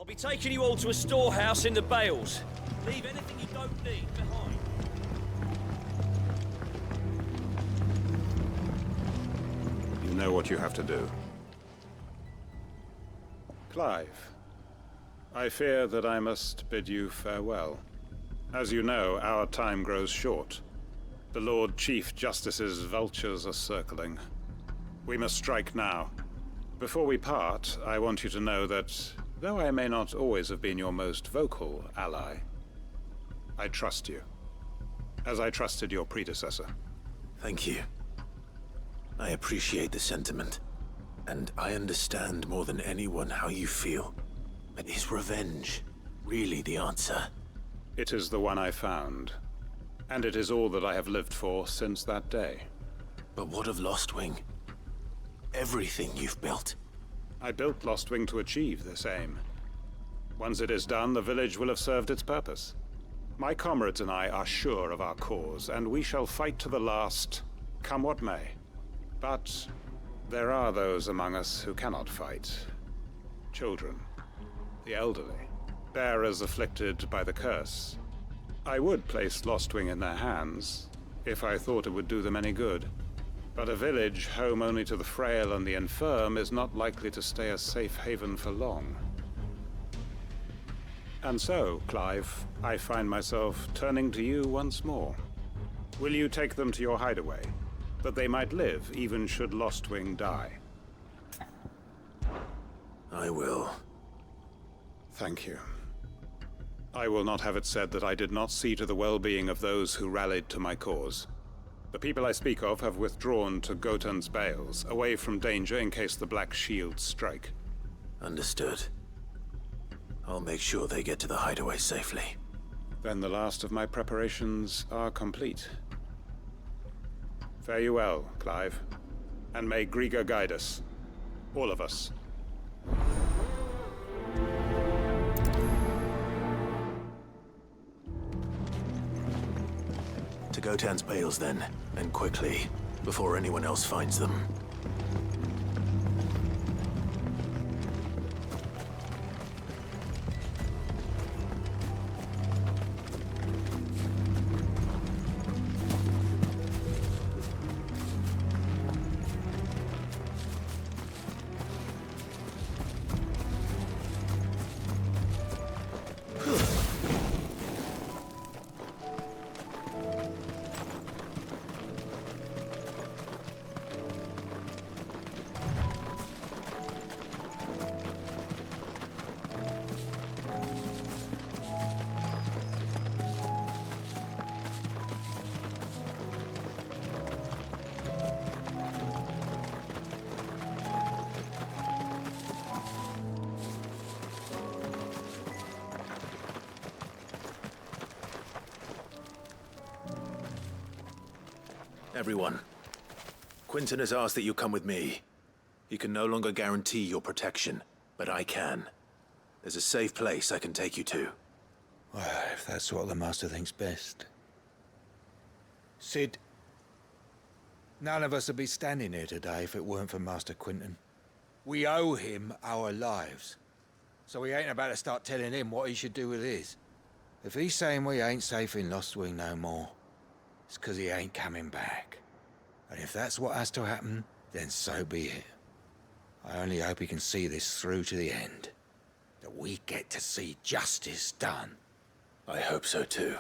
I'll be taking you all to a storehouse in the Bales. Leave anything you don't need behind. You know what you have to do. Clive, I fear that I must bid you farewell. As you know, our time grows short. The Lord Chief Justice's vultures are circling. We must strike now. Before we part, I want you to know that, though I may not always have been your most vocal ally, I trust you, as I trusted your predecessor. Thank you. I appreciate the sentiment, and I understand more than anyone how you feel. But is revenge really the answer? It is the one I found, and it is all that I have lived for since that day. But what of Lostwing? Everything you've built. I built Lostwing to achieve this aim. Once it is done, the village will have served its purpose. My comrades and I are sure of our cause, and we shall fight to the last, come what may. But there are those among us who cannot fight. Children, the elderly, bearers afflicted by the curse. I would place Lostwing in their hands, if I thought it would do them any good. But a village home only to the frail and the infirm is not likely to stay a safe haven for long. And so, Clive, I find myself turning to you once more. Will you take them to your hideaway, that they might live even should Lostwing die? I will. Thank you. I will not have it said that I did not see to the well-being of those who rallied to my cause. The people I speak of have withdrawn to Gotan's Bales, away from danger in case the Black Shields strike. Understood. I'll make sure they get to the hideaway safely. Then the last of my preparations are complete. Fare you well, Clive. And may Griga guide us. All of us. To Gotan's Bales then, and quickly, before anyone else finds them. Everyone, Quinton has asked that you come with me. He can no longer guarantee your protection, but I can. There's a safe place I can take you to. Well, if that's what the Master thinks best. Sid, none of us would be standing here today if it weren't for Master Quinton. We owe him our lives. So we ain't about to start telling him what he should do with his. If he's saying we ain't safe in Lostwing no more, it's 'cause he ain't coming back. And if that's what has to happen, then so be it. I only hope he can see this through to the end. That we get to see justice done. I hope so too.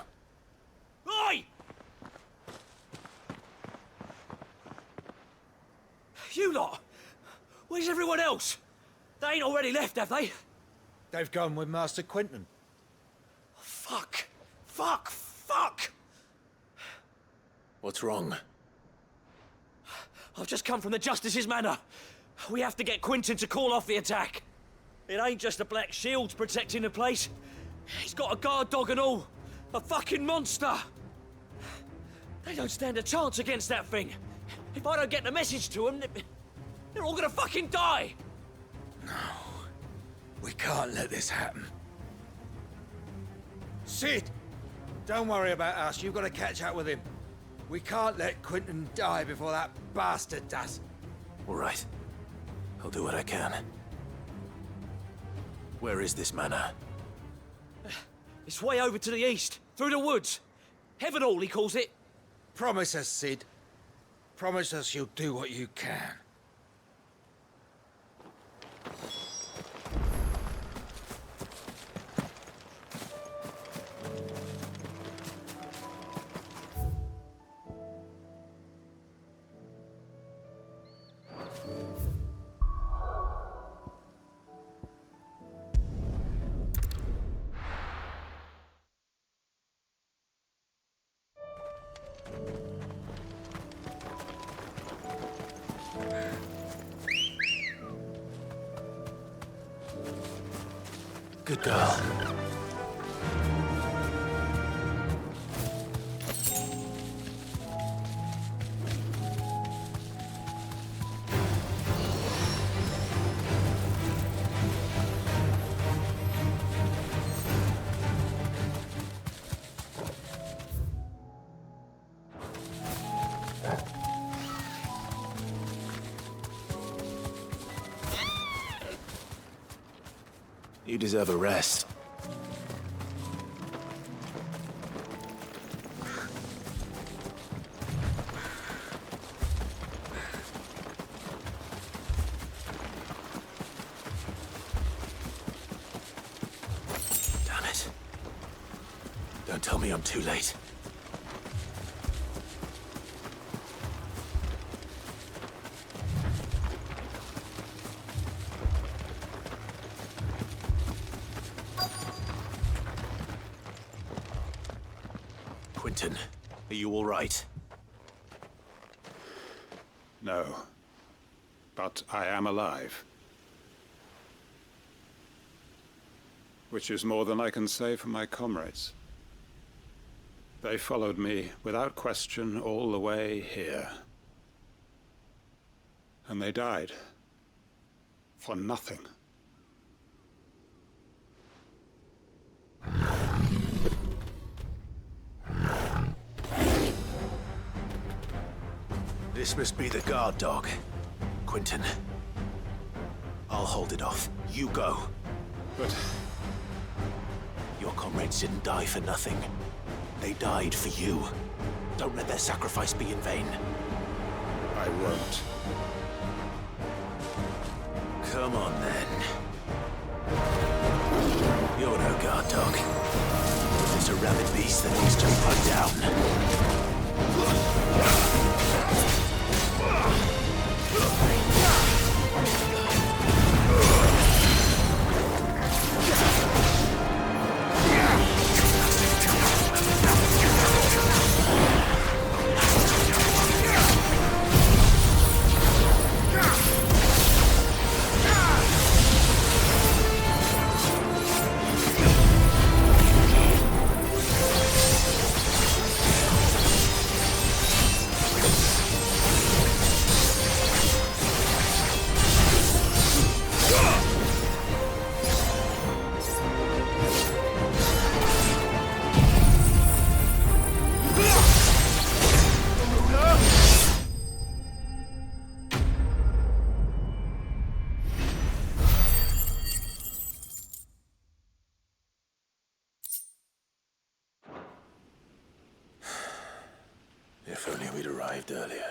Oi! You lot! Where's everyone else? They ain't already left, have they? They've gone with Master Quinton. Fuck! Fuck! Fuck! What's wrong? I've just come from the Justice's manor. We have to get Quinton to call off the attack. It ain't just the Black Shields protecting the place. He's got a guard dog and all. A fucking monster. They don't stand a chance against that thing. If I don't get the message to them, they're all gonna fucking die. No. We can't let this happen. Sid! Don't worry about us. You've got to catch up with him. We can't let Quinton die before that bastard does. All right. I'll do what I can. Where is this manor? It's way over to the east, through the woods. Heaven Hall, he calls it. Promise us, Sid. Promise us you'll do what you can. Good girl. You deserve a rest. Damn it. Don't tell me I'm too late. Quentin, are you all right? No. But I am alive. Which is more than I can say for my comrades. They followed me without question all the way here. And they died. For nothing. This must be the guard dog. Quentin. I'll hold it off. You go. But Your comrades didn't die for nothing. They died for you. Don't let their sacrifice be in vain. I won't. Come on, then. You're no guard dog. It's a rabid beast that needs to be put down. If only we'd arrived earlier.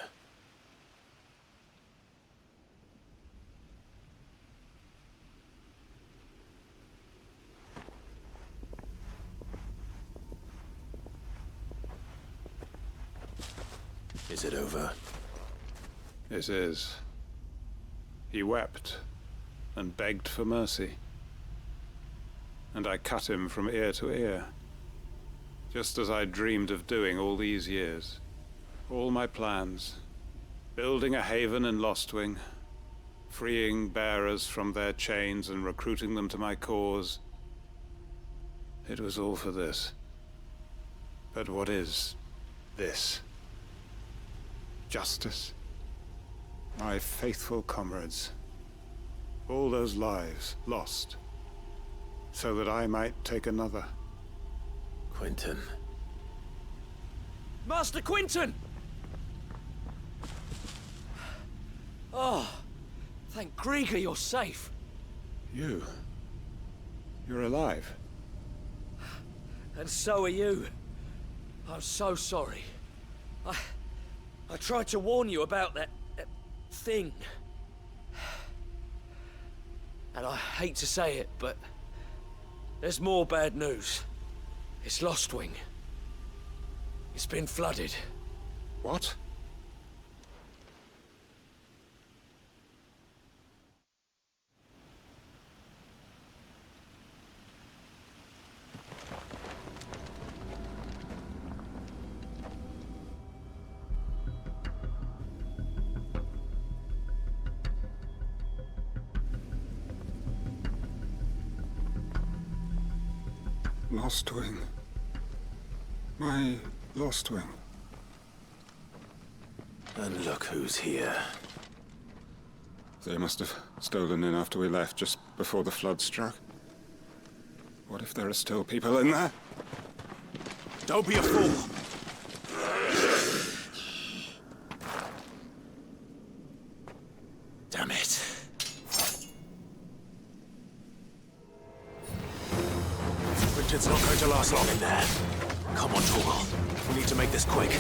Is it over? It is. He wept and begged for mercy. And I cut him from ear to ear. Just as I dreamed of doing all these years. All my plans. Building a haven in Lostwing. Freeing bearers from their chains and recruiting them to my cause. It was all for this. But what is this? Justice? My faithful comrades. All those lives lost. So that I might take another. Quentin. Master Quentin! Oh, thank Grieger you're safe. You? You're alive. And so are you. I'm so sorry. I tried to warn you about that thing. And I hate to say it, but there's more bad news. It's Lostwing. It's been flooded. What? Lostwing. My Lostwing. And look who's here. They must have stolen in after we left, just before the flood struck. What if there are still people in there? Don't be a fool! Damn it. Richard's not going to last long in there. Come on, Torgal. We need to make this quick.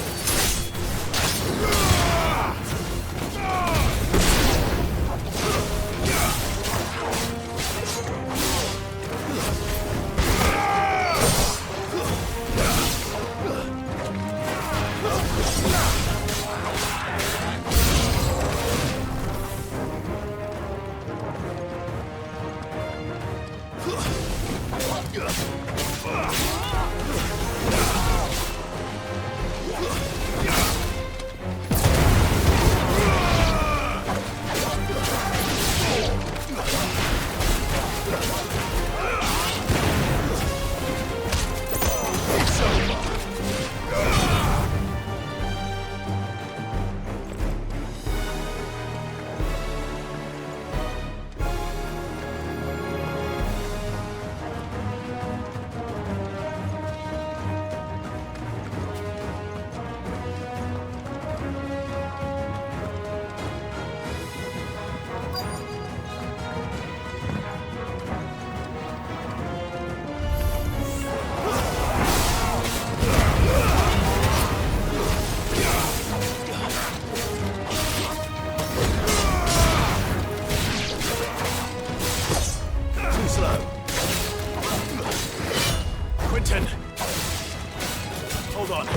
Hold on.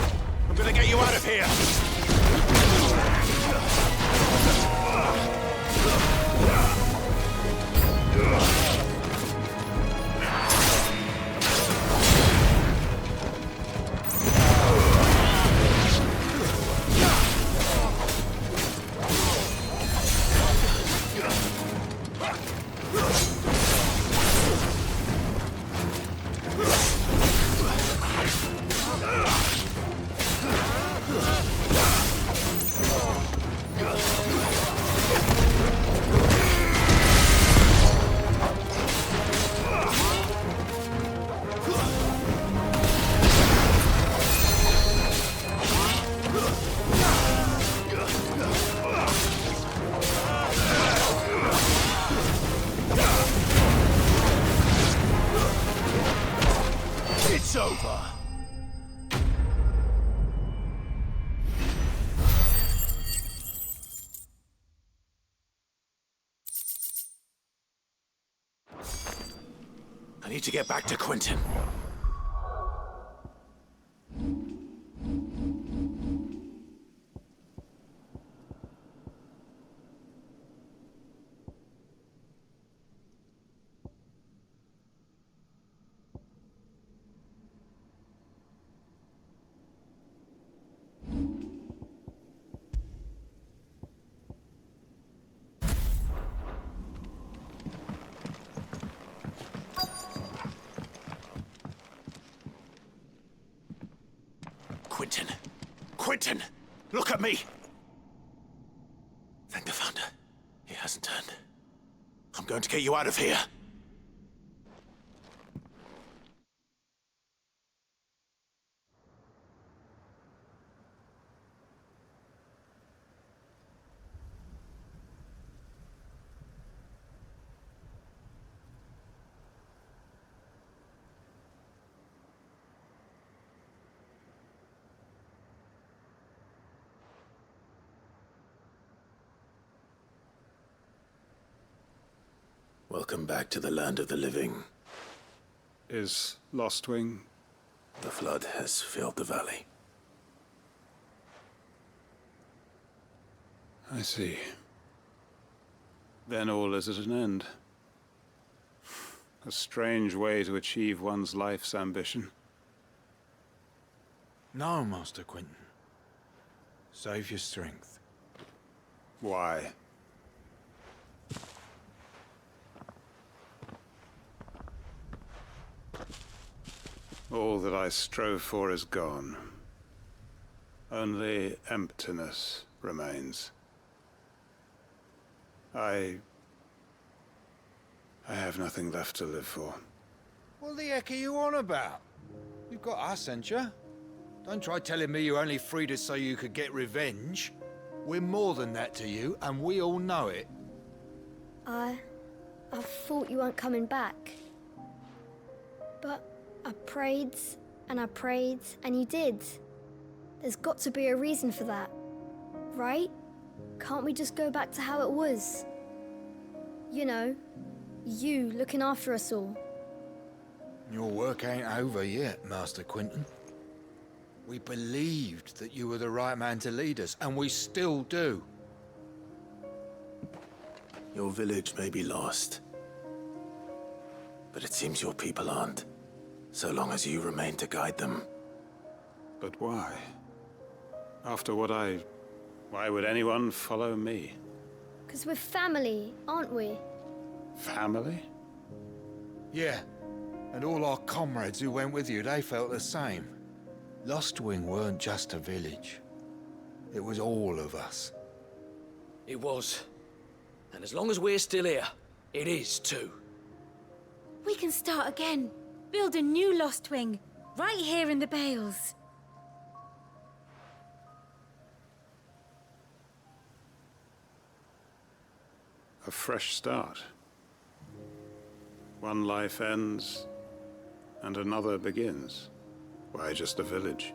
I'm gonna get you out of here! It's over. I need to get back to Quentin. Quentin! Quentin! Look at me! Thank the Founder. He hasn't turned. I'm going to get you out of here. Welcome back to the land of the living. Is Lostwing? The flood has filled the valley. I see. Then all is at an end. A strange way to achieve one's life's ambition. No, Master Quentin. Save your strength. Why? All that I strove for is gone. Only emptiness remains. I have nothing left to live for. What the heck are you on about? You've got us, ain't you? Don't try telling me you only freed us so you could get revenge. We're more than that to you, and we all know it. I thought you weren't coming back. But I prayed, and you did. There's got to be a reason for that, right? Can't we just go back to how it was? You know, you looking after us all. Your work ain't over yet, Master Quentin. We believed that you were the right man to lead us, and we still do. Your village may be lost, but it seems your people aren't, so long as you remain to guide them. But why? After what why would anyone follow me? 'Cause we're family, aren't we? Family? Yeah, and all our comrades who went with you, they felt the same. Lostwing weren't just a village. It was all of us. It was. And as long as we're still here, it is too. We can start again. Build a new Lostwing, right here in the Bales. A fresh start. One life ends, and another begins. Why just a village?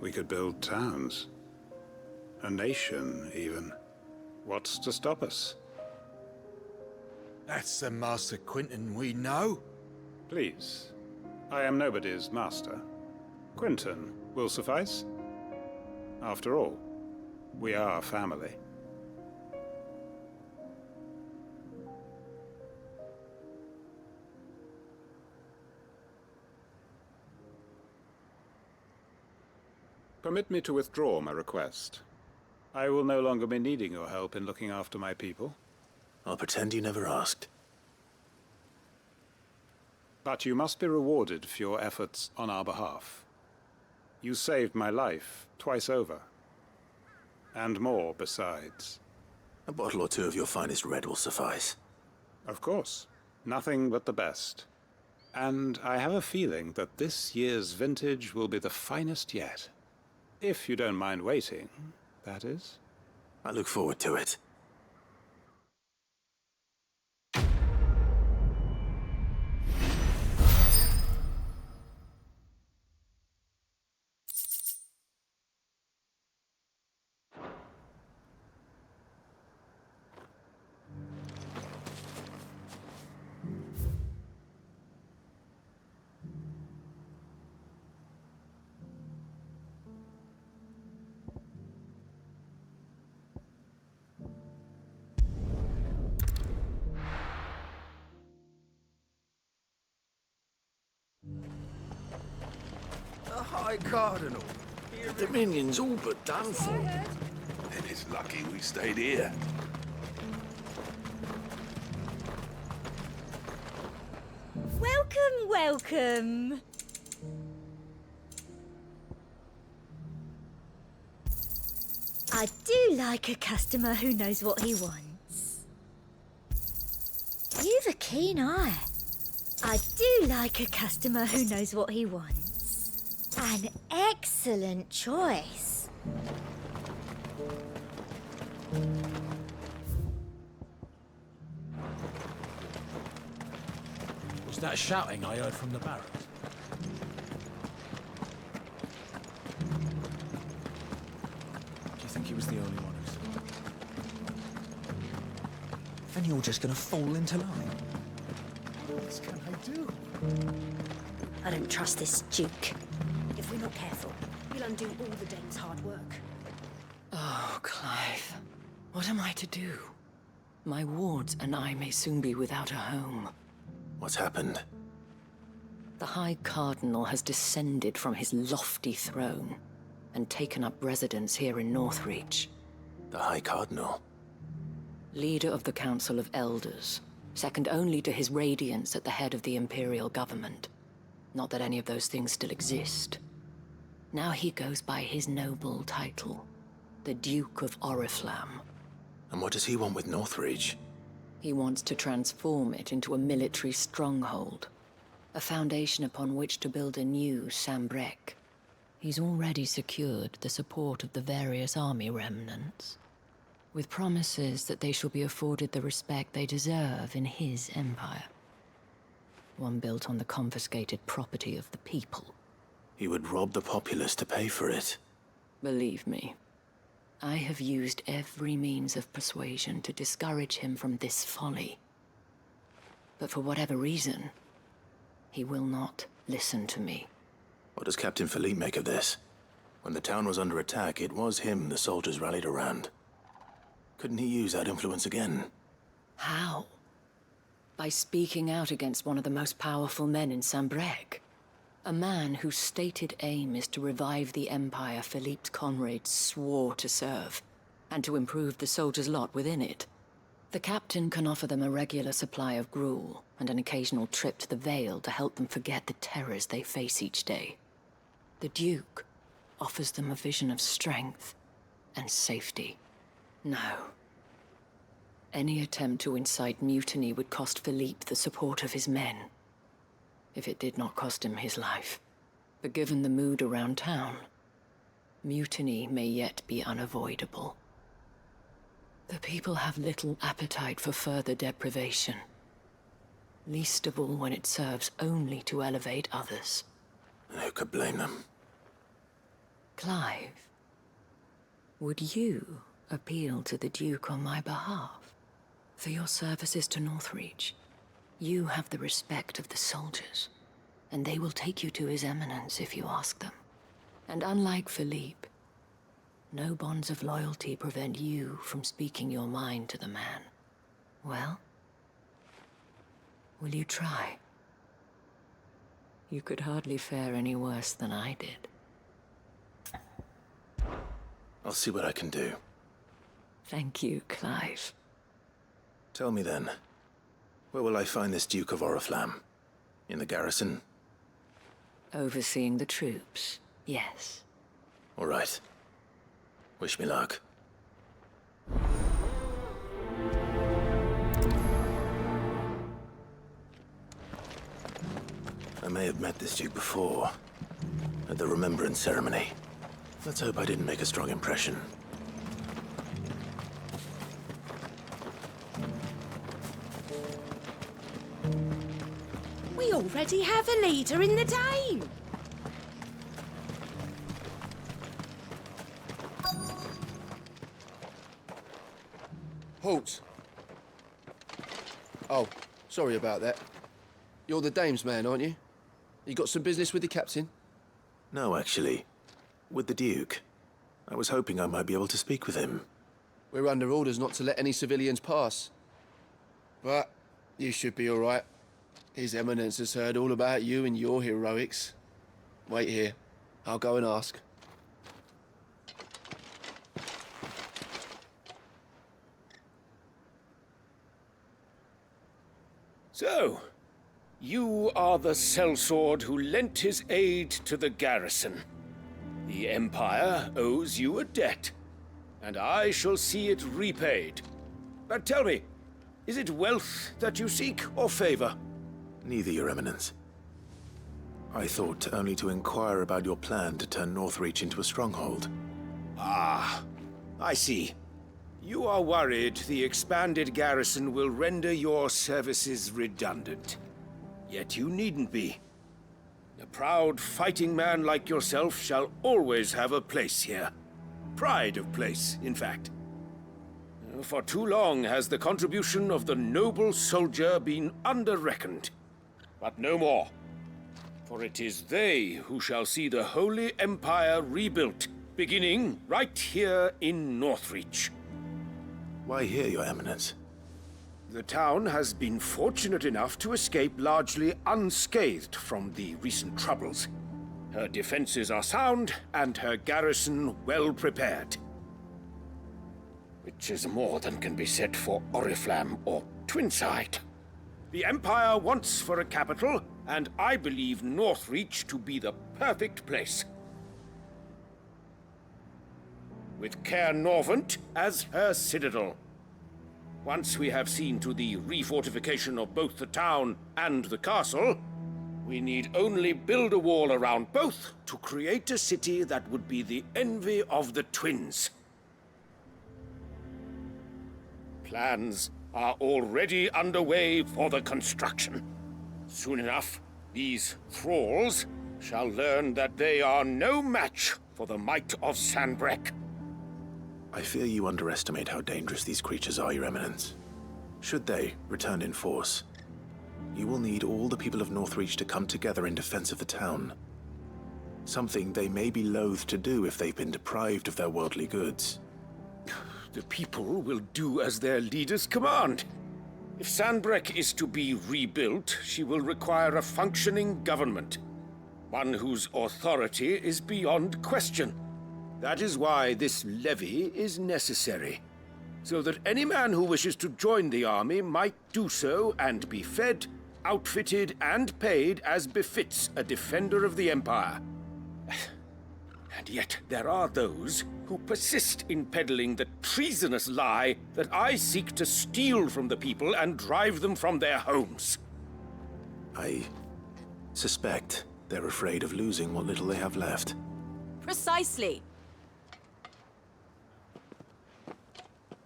We could build towns. A nation, even. What's to stop us? That's the Master Quentin we know. Please. I am nobody's master. Quentin will suffice. After all, we are family. Permit me to withdraw my request. I will no longer be needing your help in looking after my people. I'll pretend you never asked. But you must be rewarded for your efforts on our behalf. You saved my life twice over. And more besides. A bottle or two of your finest red will suffice. Of course. Nothing but the best. And I have a feeling that this year's vintage will be the finest yet. If you don't mind waiting, that is. I look forward to it. The High Cardinal. The Dominion's all but done for. Then it's lucky we stayed here. Welcome, welcome. I do like a customer who knows what he wants. You've a keen eye. I do like a customer who knows what he wants. An excellent choice. Was that shouting I heard from the barracks? Do you think he was the only one who saw it? And you're just gonna fall into line. What else can I do? I don't trust this Duke. If we're not careful, he'll undo all the Dane's hard work. Oh, Clive. What am I to do? My wards and I may soon be without a home. What's happened? The High Cardinal has descended from his lofty throne and taken up residence here in Northreach. The High Cardinal? Leader of the Council of Elders, second only to his Radiance at the head of the Imperial government. Not that any of those things still exist. Now he goes by his noble title, the Duke of Oriflamme. And what does he want with Northreach? He wants to transform it into a military stronghold, a foundation upon which to build a new Sambrek. He's already secured the support of the various army remnants, with promises that they shall be afforded the respect they deserve in his empire. One built on the confiscated property of the people. He would rob the populace to pay for it. Believe me, I have used every means of persuasion to discourage him from this folly. But for whatever reason, he will not listen to me. What does Captain Philippe make of this? When the town was under attack, it was him the soldiers rallied around. Couldn't he use that influence again? How? By speaking out against one of the most powerful men in Sambrek. A man whose stated aim is to revive the empire Philippe's comrades swore to serve, and to improve the soldiers' lot within it. The captain can offer them a regular supply of gruel, and an occasional trip to the Vale to help them forget the terrors they face each day. The Duke offers them a vision of strength and safety. No. Any attempt to incite mutiny would cost Philippe the support of his men. If it did not cost him his life. But given the mood around town, mutiny may yet be unavoidable. The people have little appetite for further deprivation. Least of all when it serves only to elevate others. Who could blame them? Clive, would you appeal to the Duke on my behalf? For your services to Northreach, you have the respect of the soldiers, and they will take you to His Eminence if you ask them. And unlike Philippe, no bonds of loyalty prevent you from speaking your mind to the man. Well, will you try? You could hardly fare any worse than I did. I'll see what I can do. Thank you, Clive. Tell me then, where will I find this Duke of Oriflamme? In the garrison? Overseeing the troops, yes. All right. Wish me luck. I may have met this Duke before, at the Remembrance Ceremony. Let's hope I didn't make a strong impression. We already have a leader in the Dane. Halt! Oh, sorry about that. You're the dame's man, aren't you? You got some business with the captain? No, actually. With the Duke. I was hoping I might be able to speak with him. We're under orders not to let any civilians pass. But you should be all right. His Eminence has heard all about you and your heroics. Wait here. I'll go and ask. So, you are the sellsword who lent his aid to the garrison. The Empire owes you a debt, and I shall see it repaid. But tell me, is it wealth that you seek, or favor? Neither, Your Eminence. I thought only to inquire about your plan to turn Northreach into a stronghold. Ah, I see. You are worried the expanded garrison will render your services redundant. Yet you needn't be. A proud fighting man like yourself shall always have a place here. Pride of place, in fact. For too long has the contribution of the noble soldier been under-reckoned. But no more. For it is they who shall see the Holy Empire rebuilt, beginning right here in Northreach. Why here, Your Eminence? The town has been fortunate enough to escape largely unscathed from the recent troubles. Her defenses are sound, and her garrison well prepared. Which is more than can be said for Oriflamme or Twinside. The Empire wants for a capital, and I believe Northreach to be the perfect place. With Caer Norvent as her citadel. Once we have seen to the refortification of both the town and the castle, we need only build a wall around both to create a city that would be the envy of the twins. Plans are already underway for the construction. Soon enough, these thralls shall learn that they are no match for the might of Sanbreque. I fear you underestimate how dangerous these creatures are, Your Eminence. Should they return in force, you will need all the people of Northreach to come together in defense of the town. Something they may be loath to do if they've been deprived of their worldly goods. The people will do as their leaders command. If Sanbreque is to be rebuilt, she will require a functioning government. One whose authority is beyond question. That is why this levy is necessary. So that any man who wishes to join the army might do so and be fed, outfitted, and paid as befits a defender of the Empire. And yet there are those who persist in peddling the treasonous lie that I seek to steal from the people and drive them from their homes. I suspect they're afraid of losing what little they have left. Precisely.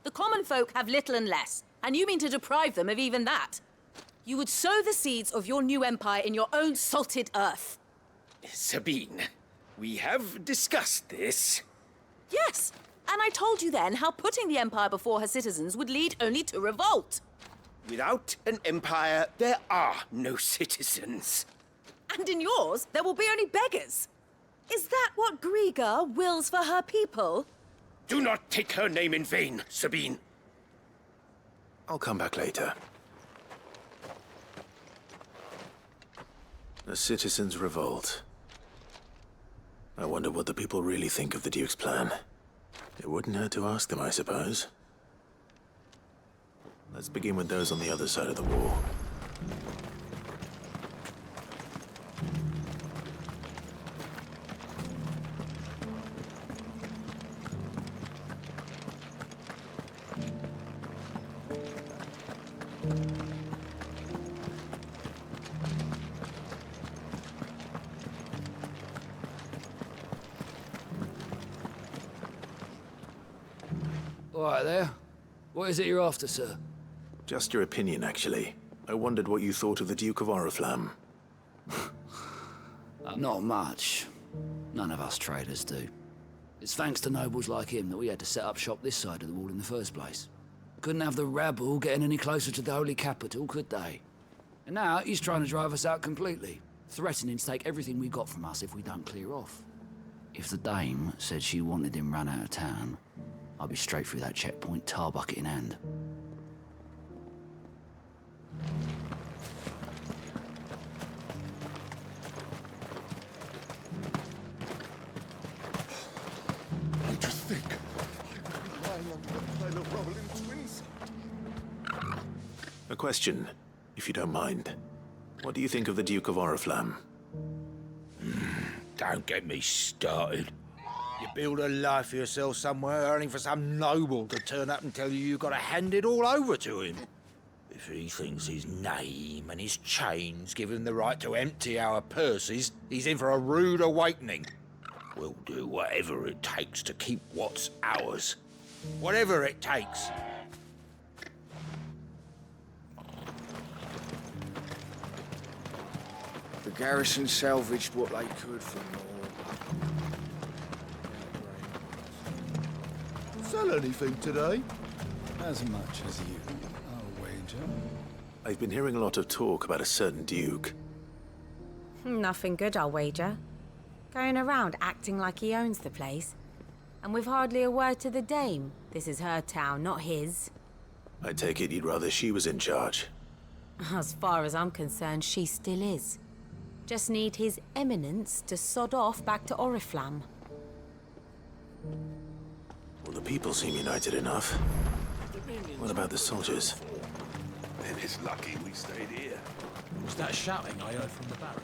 The common folk have little and less, and you mean to deprive them of even that. You would sow the seeds of your new empire in your own salted earth. Sabine, we have discussed this. Yes, and I told you then how putting the empire before her citizens would lead only to revolt. Without an empire, there are no citizens. And in yours, there will be only beggars. Is that what Griga wills for her people? Do not take her name in vain, Sabine. I'll come back later. A citizens' revolt. I wonder what the people really think of the Duke's plan. It wouldn't hurt to ask them, I suppose. Let's begin with those on the other side of the wall. All right there. What is it you're after, sir? Just your opinion, actually. I wondered what you thought of the Duke of Oriflamme. Not much. None of us traders do. It's thanks to nobles like him that we had to set up shop this side of the wall in the first place. Couldn't have the rabble getting any closer to the holy capital, could they? And now he's trying to drive us out completely, threatening to take everything we got from us if we don't clear off. If the dame said she wanted him run out of town, I'll be straight through that checkpoint, tar bucket in hand. I just think you're lying on the pile of rubble in twins. A question, if you don't mind. What do you think of the Duke of Oriflamme? Don't get me started. You build a life for yourself somewhere, only for some noble to turn up and tell you you've got to hand it all over to him. If he thinks his name and his chains give him the right to empty our purses, he's in for a rude awakening. We'll do whatever it takes to keep what's ours. Whatever it takes. The garrison salvaged what they could from all. Sell anything today? As much as you, I'll wager. I've been hearing a lot of talk about a certain duke. Nothing good, I'll wager. Going around acting like he owns the place. And with hardly a word to the dame. This is her town, not his. I take it you'd rather she was in charge. As far as I'm concerned, she still is. Just need his eminence to sod off back to Oriflamme. Well, the people seem united enough. What about the soldiers? Then it's lucky we stayed here. Was that shouting I heard from the barracks?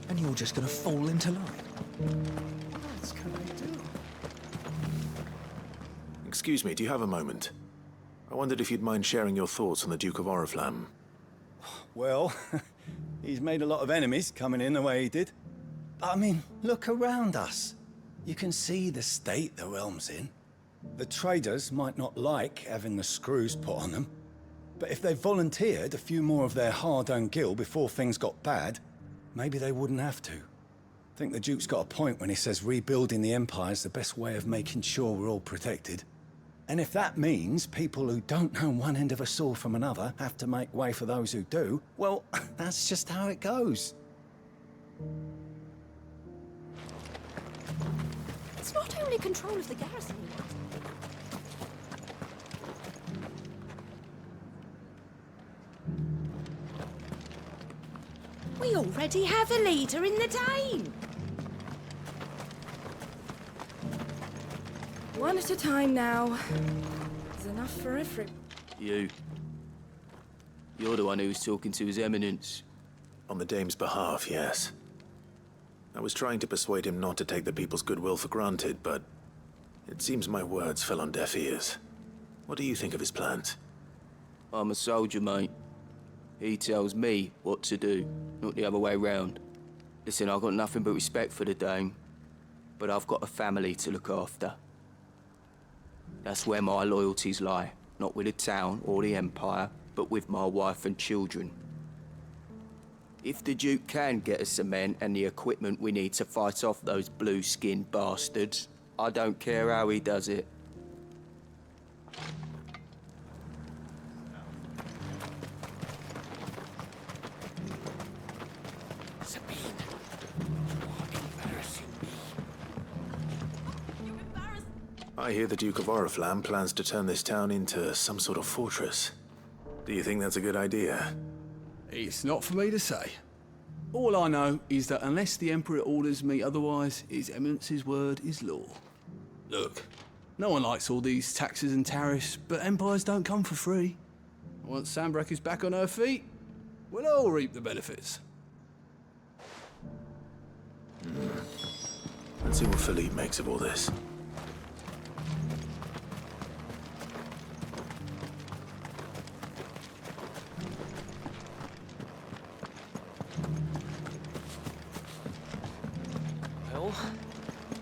And you're just gonna fall into line? What else can I do? Excuse me, do you have a moment? I wondered if you'd mind sharing your thoughts on the Duke of Oriflamme. Well, he's made a lot of enemies coming in the way he did. I mean, look around us. You can see the state the realm's in. The traders might not like having the screws put on them, but if they volunteered a few more of their hard-earned gil before things got bad, maybe they wouldn't have to. I think the Duke's got a point when he says rebuilding the Empire's the best way of making sure we're all protected. And if that means people who don't know one end of a sword from another have to make way for those who do, well, that's just how it goes. It's not only control of the garrison he wants. We already have a leader in the Dane. One at a time now. There's enough for every... You. You're the one who was talking to His Eminence. On the dame's behalf, yes. I was trying to persuade him not to take the people's goodwill for granted, but it seems my words fell on deaf ears. What do you think of his plans? I'm a soldier, mate. He tells me what to do, not the other way round. Listen, I've got nothing but respect for the Dame, but I've got a family to look after. That's where my loyalties lie, not with the town or the Empire, but with my wife and children. If the Duke can get us the men and the equipment we need to fight off those blue-skinned bastards, I don't care how he does it. I hear the Duke of Oriflamme plans to turn this town into some sort of fortress. Do you think that's a good idea? It's not for me to say. All I know is that unless the Emperor orders me otherwise, His Eminence's word is law. Look, no one likes all these taxes and tariffs, but empires don't come for free. Once Sanbreque is back on her feet, we'll all reap the benefits. Let's see what Philippe makes of all this. Well,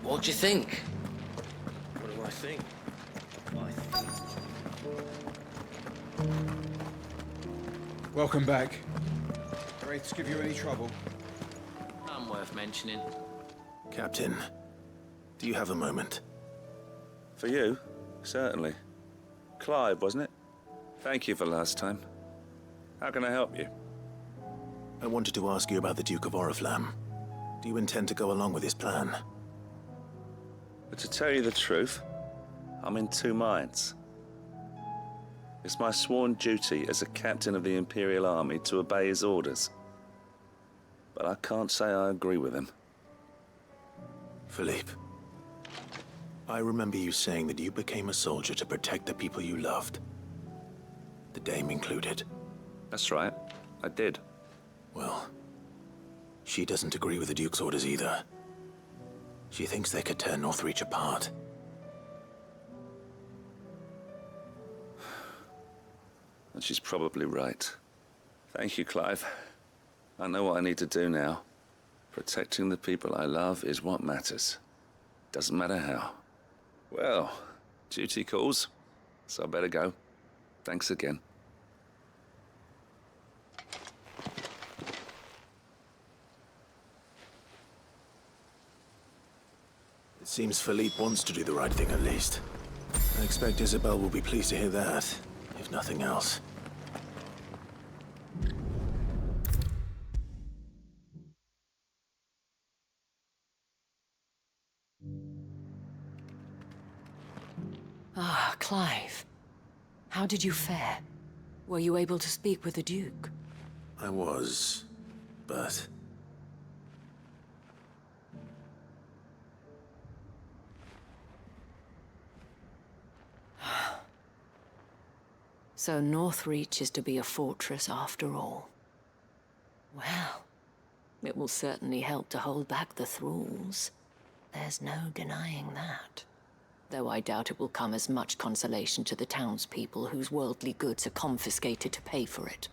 what do you think? What do I think? Welcome back. Wraiths give you any trouble? None worth mentioning. Captain, do you have a moment? For you? Certainly. Clive, wasn't it? Thank you for last time. How can I help you? I wanted to ask you about the Duke of Oriflamme. Do you intend to go along with his plan? But to tell you the truth, I'm in two minds. It's my sworn duty as a captain of the Imperial Army to obey his orders. But I can't say I agree with him. Philippe, I remember you saying that you became a soldier to protect the people you loved. The Dame included. That's right, I did. Well, she doesn't agree with the Duke's orders either. She thinks they could tear Northreach apart. And she's probably right. Thank you, Clive. I know what I need to do now. Protecting the people I love is what matters. Doesn't matter how. Well, duty calls, so I better go. Thanks again. Seems Philippe wants to do the right thing at least. I expect Isabel will be pleased to hear that, if nothing else. Ah, Clive. How did you fare? Were you able to speak with the Duke? I was, but... So Northreach is to be a fortress after all. Well, it will certainly help to hold back the thralls. There's no denying that. Though I doubt it will come as much consolation to the townspeople whose worldly goods are confiscated to pay for it.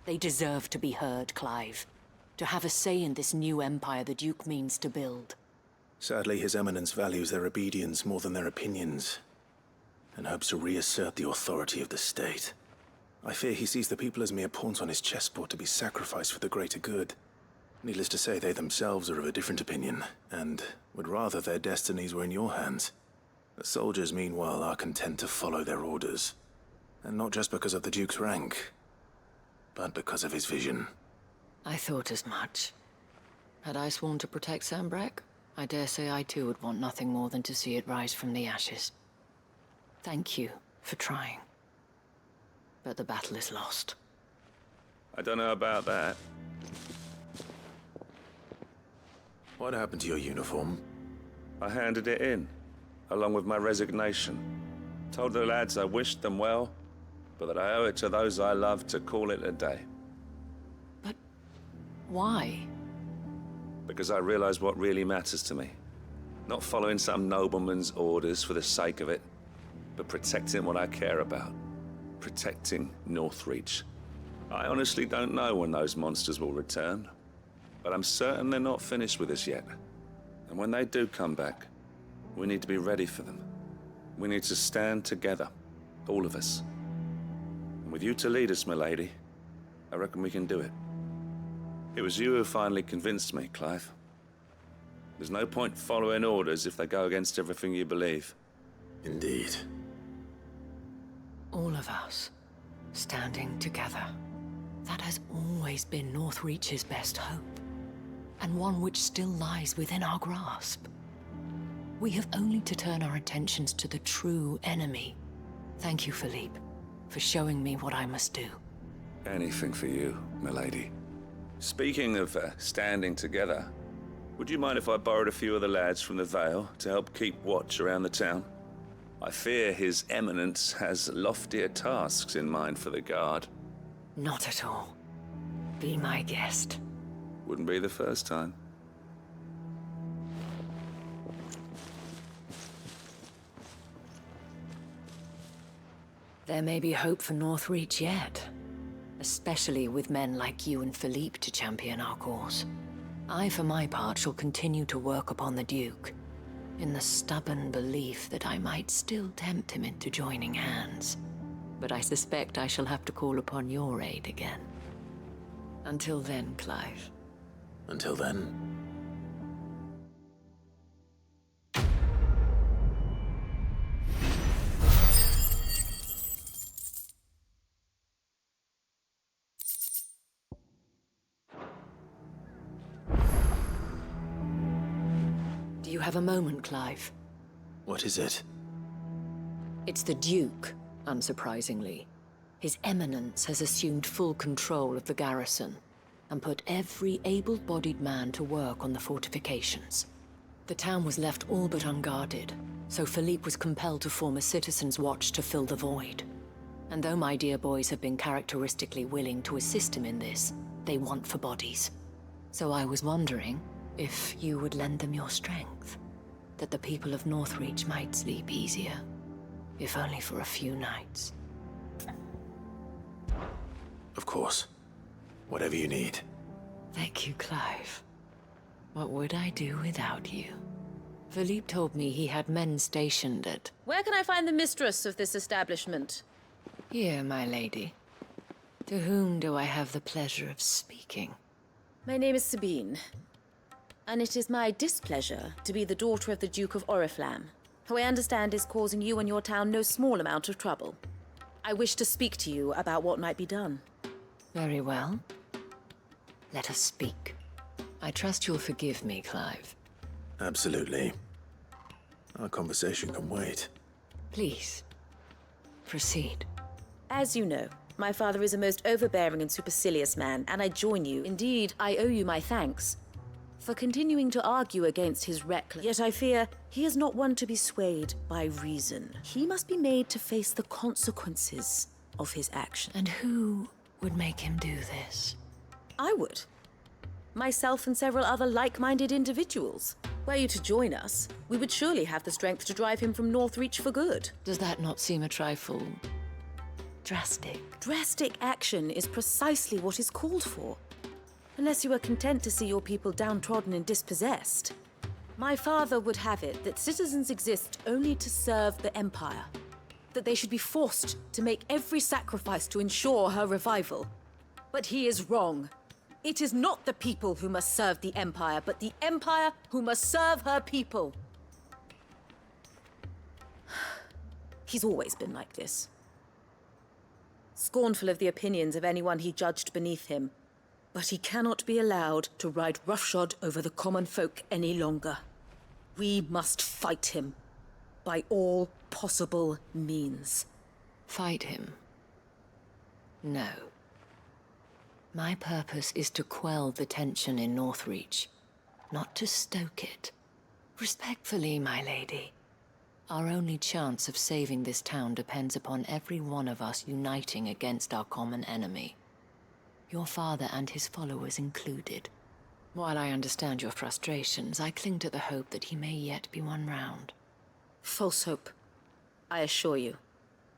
They deserve to be heard, Clive. To have a say in this new empire the Duke means to build. Sadly, His Eminence values their obedience more than their opinions, and hopes to reassert the authority of the state. I fear he sees the people as mere pawns on his chessboard to be sacrificed for the greater good. Needless to say, they themselves are of a different opinion, and would rather their destinies were in your hands. The soldiers, meanwhile, are content to follow their orders. And not just because of the Duke's rank, but because of his vision. I thought as much. Had I sworn to protect Sambrek, I dare say I too would want nothing more than to see it rise from the ashes. Thank you for trying. But the battle is lost. I don't know about that. What happened to your uniform? I handed it in, along with my resignation. Told the lads I wished them well, but that I owe it to those I love to call it a day. But why? Because I realize what really matters to me. Not following some nobleman's orders for the sake of it, but protecting what I care about. Protecting Northreach. I honestly don't know when those monsters will return, but I'm certain they're not finished with us yet. And when they do come back, we need to be ready for them. We need to stand together, all of us. And with you to lead us, milady, I reckon we can do it. It was you who finally convinced me, Clive. There's no point following orders if they go against everything you believe. Indeed. All of us, standing together. That has always been Northreach's best hope, and one which still lies within our grasp. We have only to turn our attentions to the true enemy. Thank you, Philippe, for showing me what I must do. Anything for you, milady. Speaking of standing together, would you mind if I borrowed a few of the lads from the Vale to help keep watch around the town? I fear His Eminence has loftier tasks in mind for the guard. Not at all. Be my guest. Wouldn't be the first time. There may be hope for Northreach yet. Especially with men like you and Philippe to champion our cause. I, for my part, shall continue to work upon the Duke, in the stubborn belief that I might still tempt him into joining hands. But I suspect I shall have to call upon your aid again. Until then, Clive. Until then. Do you have a moment, Clive? What is it? It's the Duke, unsurprisingly. His Eminence has assumed full control of the garrison and put every able-bodied man to work on the fortifications. The town was left all but unguarded, so Philippe was compelled to form a citizen's watch to fill the void. And though my dear boys have been characteristically willing to assist him in this, they want for bodies. So I was wondering if you would lend them your strength, that the people of Northreach might sleep easier, if only for a few nights. Of course. Whatever you need. Thank you, Clive. What would I do without you? Philippe told me he had men stationed at... Where can I find the mistress of this establishment? Here, my lady. To whom do I have the pleasure of speaking? My name is Sabine. And it is my displeasure to be the daughter of the Duke of Oriflamme, who I understand is causing you and your town no small amount of trouble. I wish to speak to you about what might be done. Very well. Let us speak. I trust you'll forgive me, Clive. Absolutely. Our conversation can wait. Please, proceed. As you know, my father is a most overbearing and supercilious man, and I join you. Indeed, I owe you my thanks for continuing to argue against his reckless. Yet I fear he is not one to be swayed by reason. He must be made to face the consequences of his actions. And who would make him do this? I would. Myself and several other like-minded individuals. Were you to join us, we would surely have the strength to drive him from Northreach for good. Does that not seem a trifle drastic? Drastic action is precisely what is called for. Unless you are content to see your people downtrodden and dispossessed. My father would have it that citizens exist only to serve the Empire. That they should be forced to make every sacrifice to ensure her revival. But he is wrong. It is not the people who must serve the Empire, but the Empire who must serve her people. He's always been like this. Scornful of the opinions of anyone he judged beneath him. But he cannot be allowed to ride roughshod over the common folk any longer. We must fight him. By all possible means. Fight him? No. My purpose is to quell the tension in Northreach, not to stoke it. Respectfully, my lady. Our only chance of saving this town depends upon every one of us uniting against our common enemy. Your father and his followers included. While I understand your frustrations, I cling to the hope that he may yet be won round. False hope, I assure you.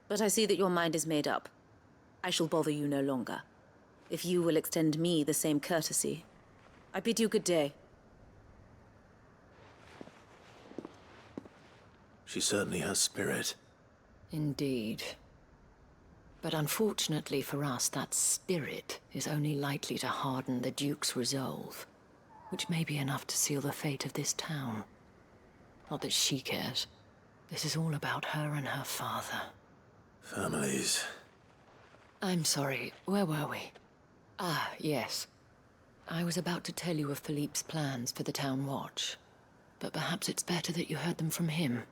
But I see that your mind is made up. I shall bother you no longer. If you will extend me the same courtesy, I bid you good day. She certainly has spirit. Indeed. But unfortunately for us, that spirit is only likely to harden the Duke's resolve, which may be enough to seal the fate of this town. Not that she cares. This is all about her and her father. Families. I'm sorry, where were we? Ah, yes. I was about to tell you of Philippe's plans for the town watch, but perhaps it's better that you heard them from him.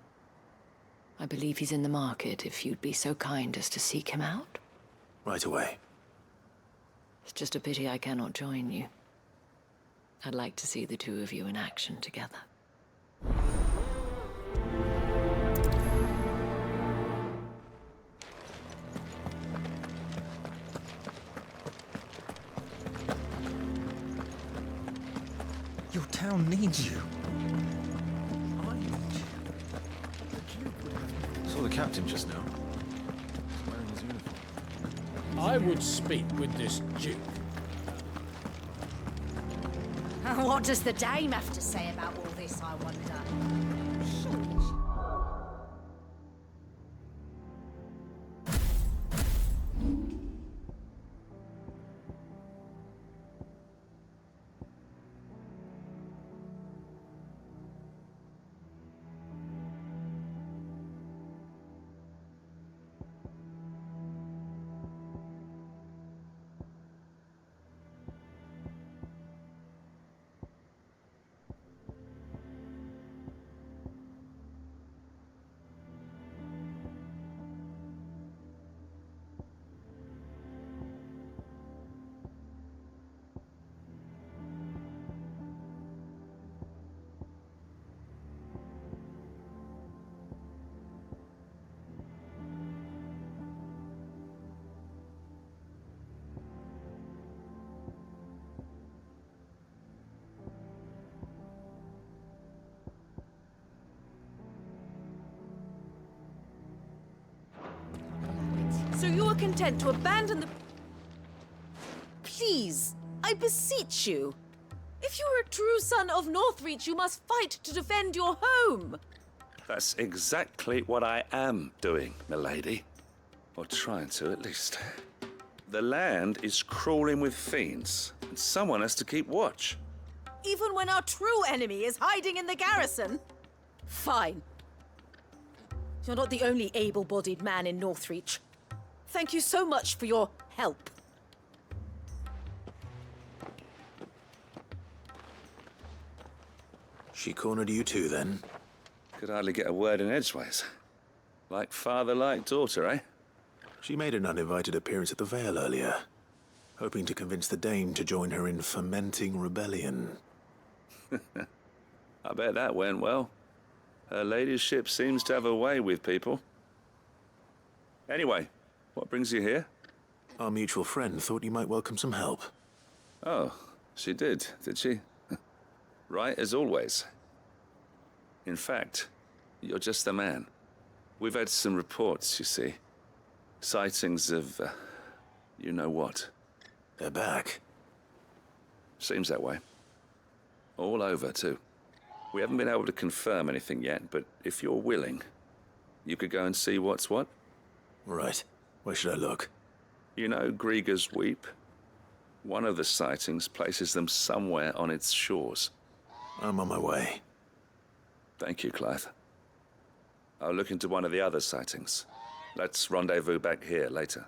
I believe he's in the market, if you'd be so kind as to seek him out. Right away. It's just a pity I cannot join you. I'd like to see the two of you in action together. Your town needs you. I need you. Saw the captain just now. He's wearing his uniform. I would speak with this Duke. What does the dame have to say about all this, I wonder? So you are content to abandon the... Please, I beseech you. If you are a true son of Northreach, you must fight to defend your home. That's exactly what I am doing, milady. Or trying to, at least. The land is crawling with fiends, and someone has to keep watch. Even when our true enemy is hiding in the garrison? Fine. You're not the only able-bodied man in Northreach. Thank you so much for your help. She cornered you too, then? Could hardly get a word in edgeways. Like father, like daughter, eh? She made an uninvited appearance at the Vale earlier, hoping to convince the Dame to join her in fomenting rebellion. I bet that went well. Her ladyship seems to have a way with people. Anyway, what brings you here? Our mutual friend thought you might welcome some help. Oh, she did she? Right as always. In fact, you're just the man. We've had some reports, you see. Sightings of, you know what. They're back. Seems that way. All over, too. We haven't been able to confirm anything yet, but if you're willing, you could go and see what's what. Right. Where should I look? You know Grieger's Weep? One of the sightings places them somewhere on its shores. I'm on my way. Thank you, Clive. I'll look into one of the other sightings. Let's rendezvous back here later.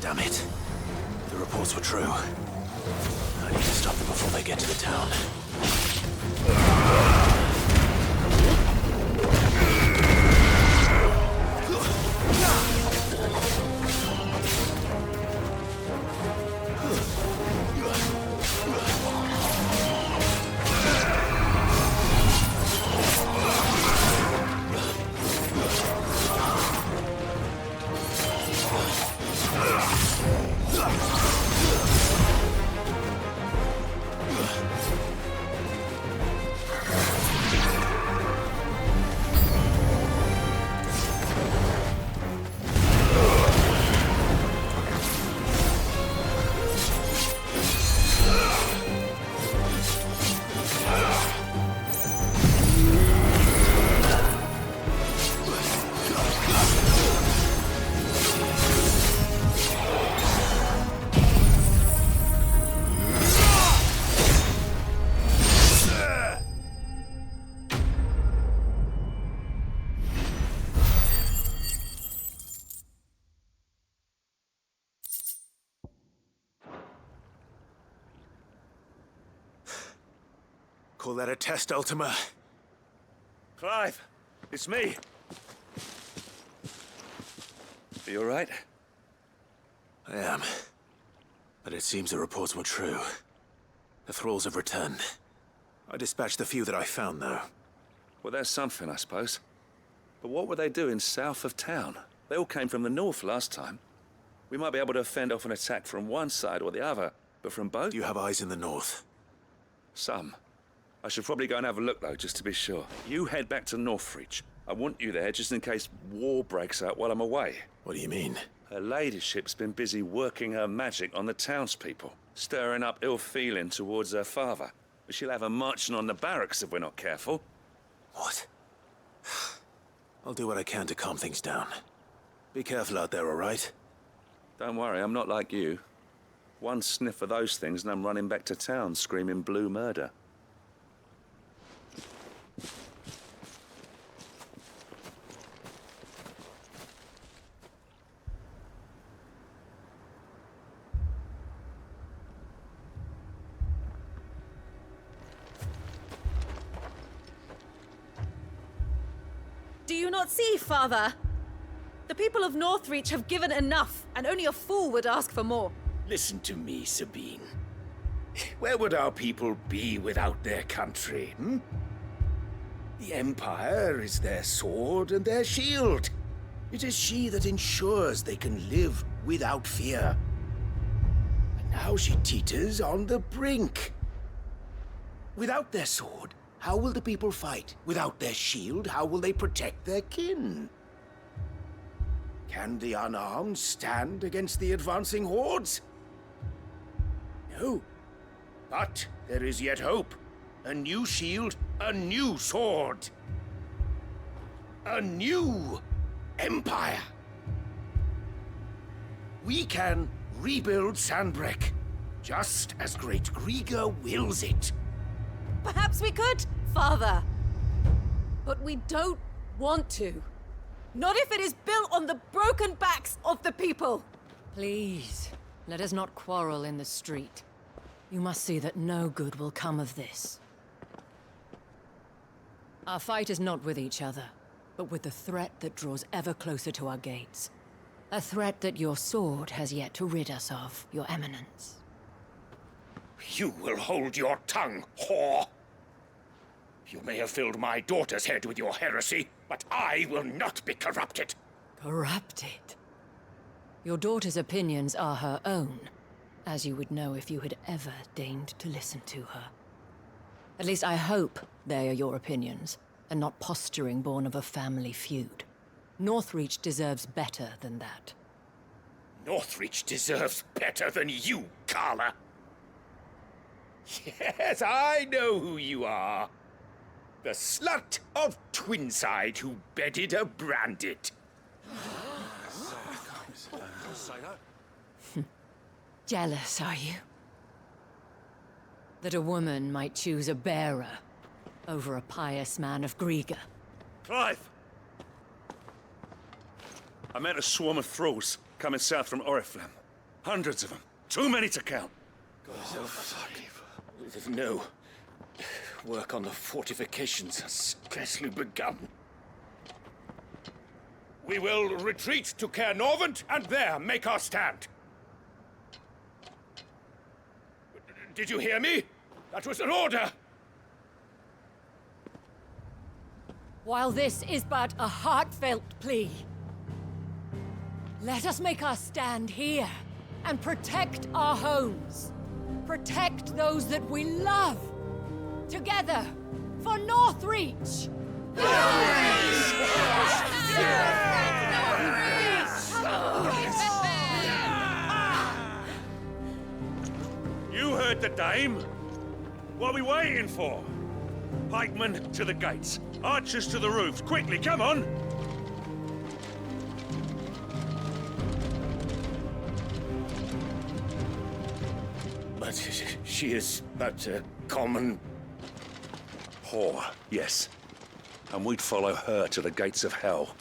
Damn it. The reports were true. I need to stop them before they get to the town. Call that a test, Ultima? Clive, it's me. Are you all right? I am. But it seems the reports were true. The thralls have returned. I dispatched the few that I found, though. Well, that's something, I suppose. But what were they doing south of town? They all came from the north last time. We might be able to fend off an attack from one side or the other, but from both? Do you have eyes in the north? Some. I should probably go and have a look, though, just to be sure. You head back to Northreach. I want you there just in case war breaks out while I'm away. What do you mean? Her ladyship's been busy working her magic on the townspeople, stirring up ill feeling towards her father. But she'll have her marching on the barracks if we're not careful. What? I'll do what I can to calm things down. Be careful out there, all right? Don't worry, I'm not like you. One sniff of those things and I'm running back to town screaming blue murder. Do you not see, Father? The people of Northreach have given enough, and only a fool would ask for more. Listen to me, Sabine. Where would our people be without their country, hmm? The Empire is their sword and their shield. It is she that ensures they can live without fear. And now she teeters on the brink. Without their sword, How will the people fight? Without their shield, how will they protect their kin? Can the unarmed stand against the advancing hordes? No. But there is yet hope. A new shield, a new sword. A new empire. We can rebuild Sanbreque, just as Great Griga wills it. Perhaps we could, Father. But we don't want to. Not if it is built on the broken backs of the people. Please, let us not quarrel in the street. You must see that no good will come of this. Our fight is not with each other, but with the threat that draws ever closer to our gates. A threat that your sword has yet to rid us of, Your Eminence. You will hold your tongue, whore! You may have filled my daughter's head with your heresy, but I will not be corrupted. Corrupted? Your daughter's opinions are her own, as you would know if you had ever deigned to listen to her. At least I hope they are your opinions, and not posturing born of a family feud. Northreach deserves better than that. Northreach deserves better than you, Carla. Yes, I know who you are. The slut of Twinside who bedded a Branded. Jealous, are you? That a woman might choose a bearer over a pious man of Griga. Clive! I met a swarm of thralls coming south from Oriflamme. Hundreds of them. Too many to count. No. Work on the fortifications has scarcely begun. We will retreat to Caer Norvent and there make our stand. Did you hear me? That was an order! While this is but a heartfelt plea, let us make our stand here and protect our homes. Protect those that we love. Together, for Northreach! You heard the dame. What are we waiting for? Pikemen to the gates. Archers to the roofs. Quickly, come on! But she is but a common... whore, yes. And we'd follow her to the gates of hell.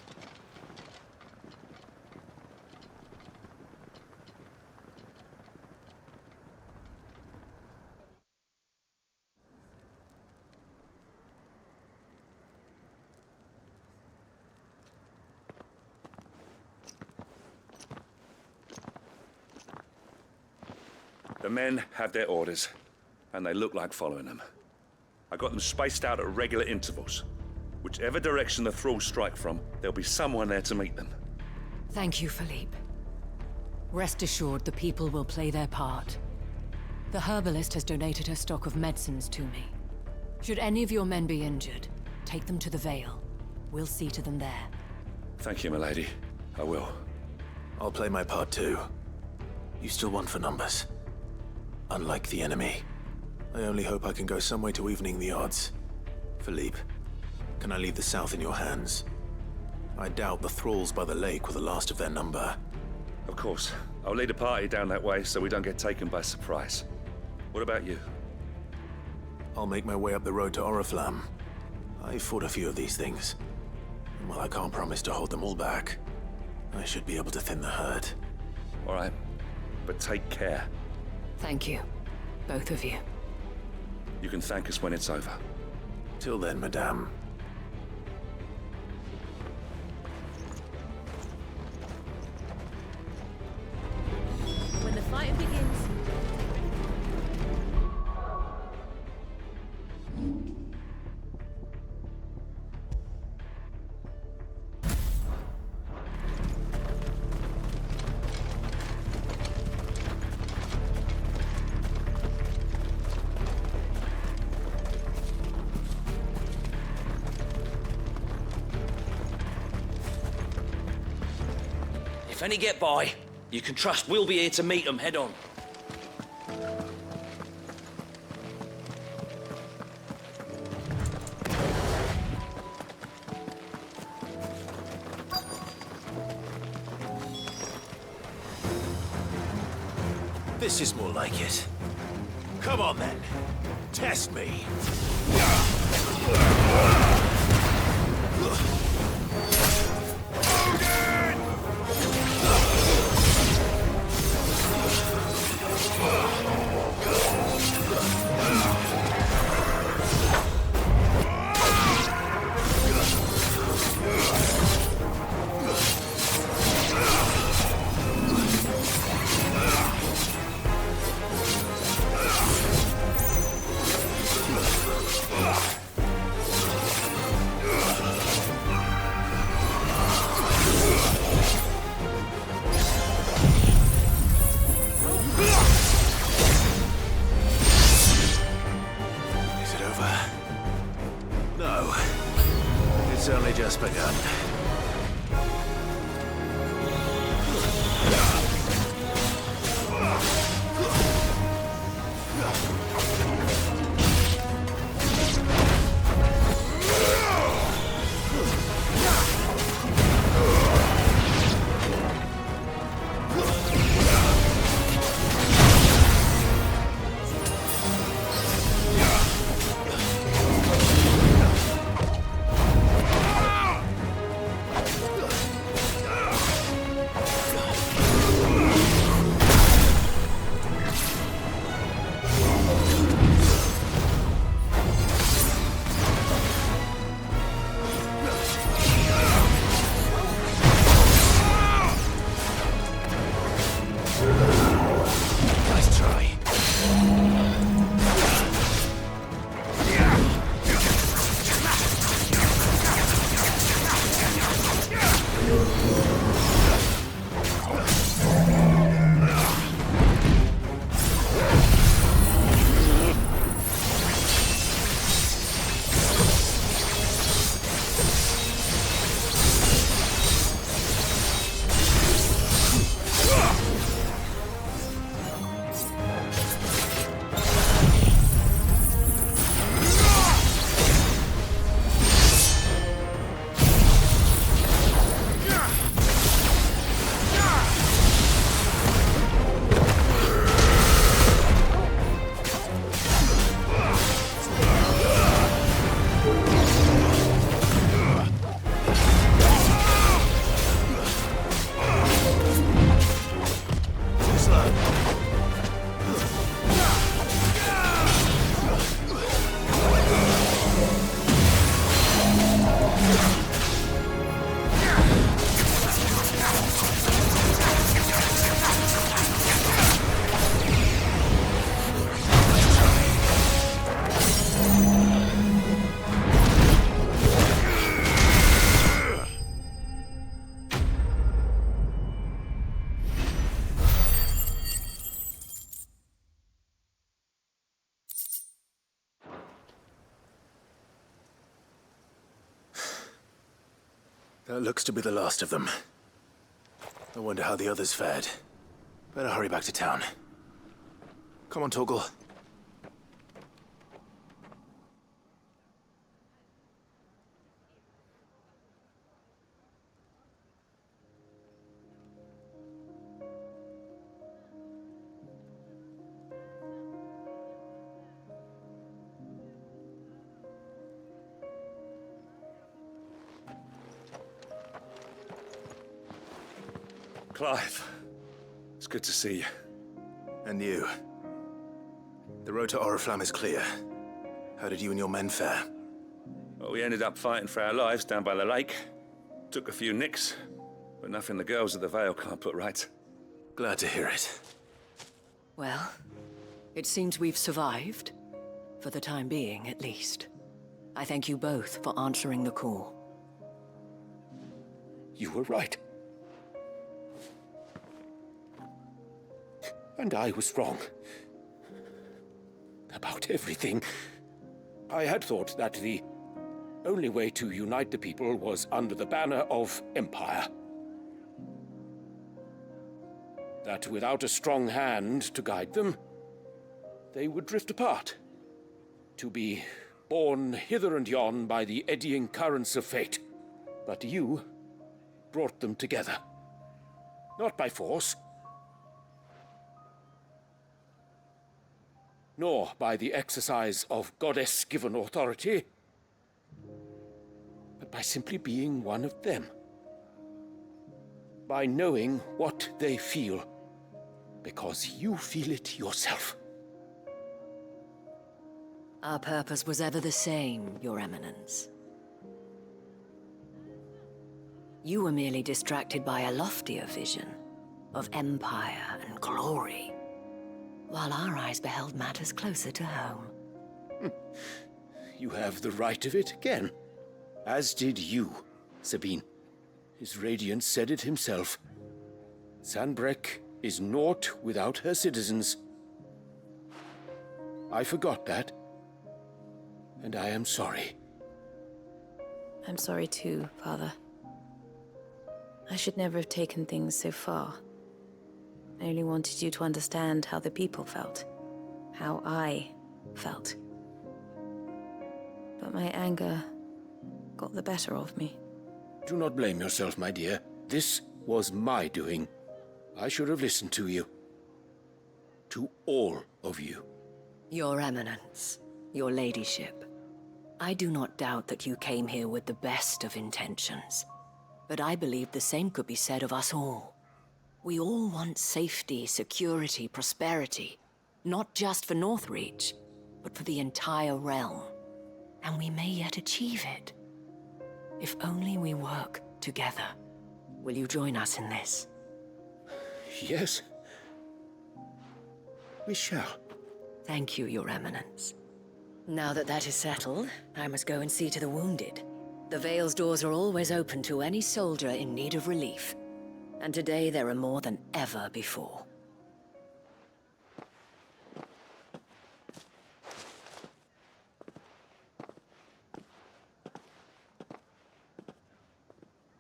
The men have their orders, and they look like following them. I got them spaced out at regular intervals. Whichever direction the thralls strike from, there'll be someone there to meet them. Thank you, Philippe. Rest assured the people will play their part. The herbalist has donated her stock of medicines to me. Should any of your men be injured, take them to the Vale. We'll see to them there. Thank you, milady. I will. I'll play my part too. You still want for numbers. Unlike the enemy. I only hope I can go some way to evening the odds. Philippe, can I leave the south in your hands? I doubt the thralls by the lake were the last of their number. Of course. I'll lead a party down that way so we don't get taken by surprise. What about you? I'll make my way up the road to Oriflamme. I've fought a few of these things. And while I can't promise to hold them all back, I should be able to thin the herd. All right. But take care. Thank you. Both of you. You can thank us when it's over. Till then, madame. When the fight begins... If any get by, you can trust we'll be here to meet them head on. This is more like it. Come on then. Test me. Just begun. That looks to be the last of them. I wonder how the others fared. Better hurry back to town. Come on, Torgal. Clive, it's good to see you. And you. The road to Oriflamme is clear. How did you and your men fare? Well, we ended up fighting for our lives down by the lake. Took a few nicks, but nothing the girls of the Vale can't put right. Glad to hear it. Well, it seems we've survived. For the time being, at least. I thank you both for answering the call. You were right. And I was wrong. About everything. I had thought that the only way to unite the people was under the banner of Empire. that without a strong hand to guide them, they would drift apart, to be borne hither and yon by the eddying currents of fate. But you brought them together. Not by force, nor by the exercise of goddess-given authority, but by simply being one of them. By knowing what they feel, because you feel it yourself. Our purpose was ever the same, Your Eminence. You were merely distracted by a loftier vision of empire and glory, while our eyes beheld matters closer to home. You have the right of it again, as did you, Sabine. His radiance said it himself. Sanbreque is naught without her citizens. I forgot that, and I am sorry. I'm sorry too, Father. I should never have taken things so far. I only wanted you to understand how the people felt. How I felt. But my anger got the better of me. Do not blame yourself, my dear. This was my doing. I should have listened to you. To all of you. Your Eminence, your ladyship, I do not doubt that you came here with the best of intentions. But I believe the same could be said of us all. We all want safety, security, prosperity. Not just for Northreach, but for the entire realm. And we may yet achieve it. If only we work together. Will you join us in this? Yes. We shall. Thank you, Your Eminence. Now that that is settled, I must go and see to the wounded. The Vale's doors are always open to any soldier in need of relief. And today there are more than ever before.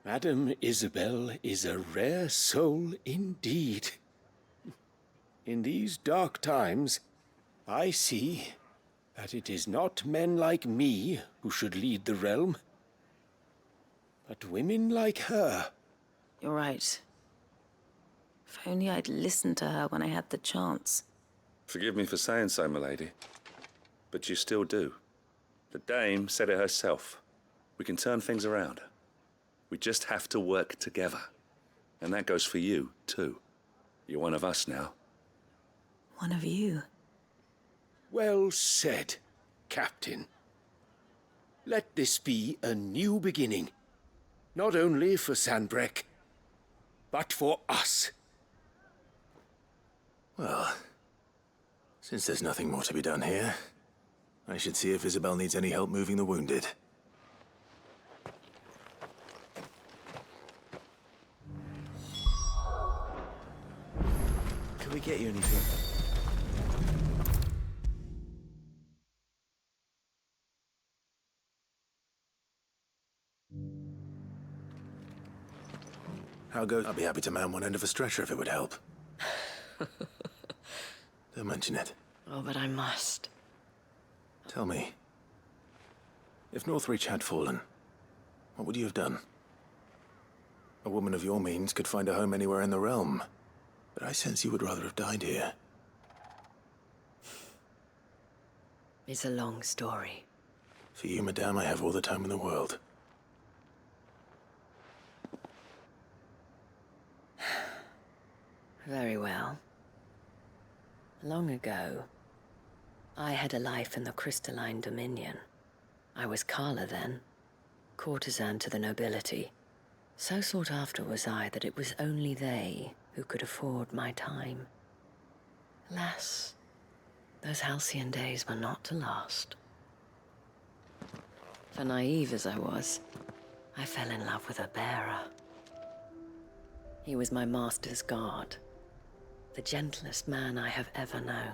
Madame Isabel is a rare soul indeed. In these dark times, I see that it is not men like me who should lead the realm, but women like her. You're right. If only I'd listened to her when I had the chance. Forgive me for saying so, milady, but you still do. The dame said it herself. We can turn things around. We just have to work together. And that goes for you, too. You're one of us now. One of you? Well said, Captain. Let this be a new beginning. Not only for Sanbreque, but for us. Well, since there's nothing more to be done here, I should see if Isabel needs any help moving the wounded. Can we get you anything? How goes? I'd be happy to man one end of a stretcher if it would help. Don't mention it. Oh, but I must. Tell me, if Northreach had fallen, what would you have done? A woman of your means could find a home anywhere in the realm, but I sense you would rather have died here. It's a long story. For you, madame, I have all the time in the world. Very well. Long ago, I had a life in the Crystalline Dominion. I was Carla then, courtesan to the nobility. So sought after was I that it was only they who could afford my time. Alas, those halcyon days were not to last. For naive as I was, I fell in love with a bearer. He was my master's guard, the gentlest man I have ever known.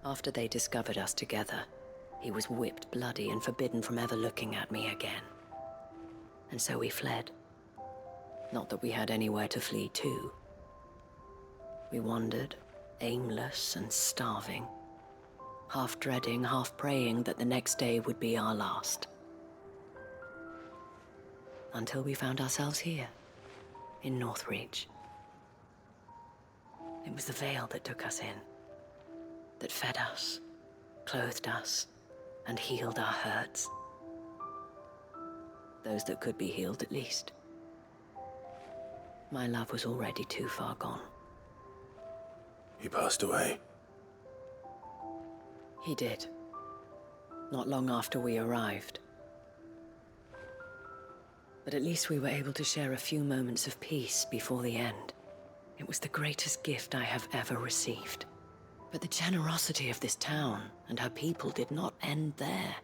After they discovered us together, he was whipped bloody and forbidden from ever looking at me again. And so we fled. Not that we had anywhere to flee to. We wandered, aimless and starving, half dreading, half praying that the next day would be our last. Until we found ourselves here, in Northreach. It was the Veil that took us in, that fed us, clothed us, and healed our hurts. Those that could be healed, at least. My love was already too far gone. He passed away. He did. Not long after we arrived. But at least we were able to share a few moments of peace before the end. It was the greatest gift I have ever received. But the generosity of this town and her people did not end there.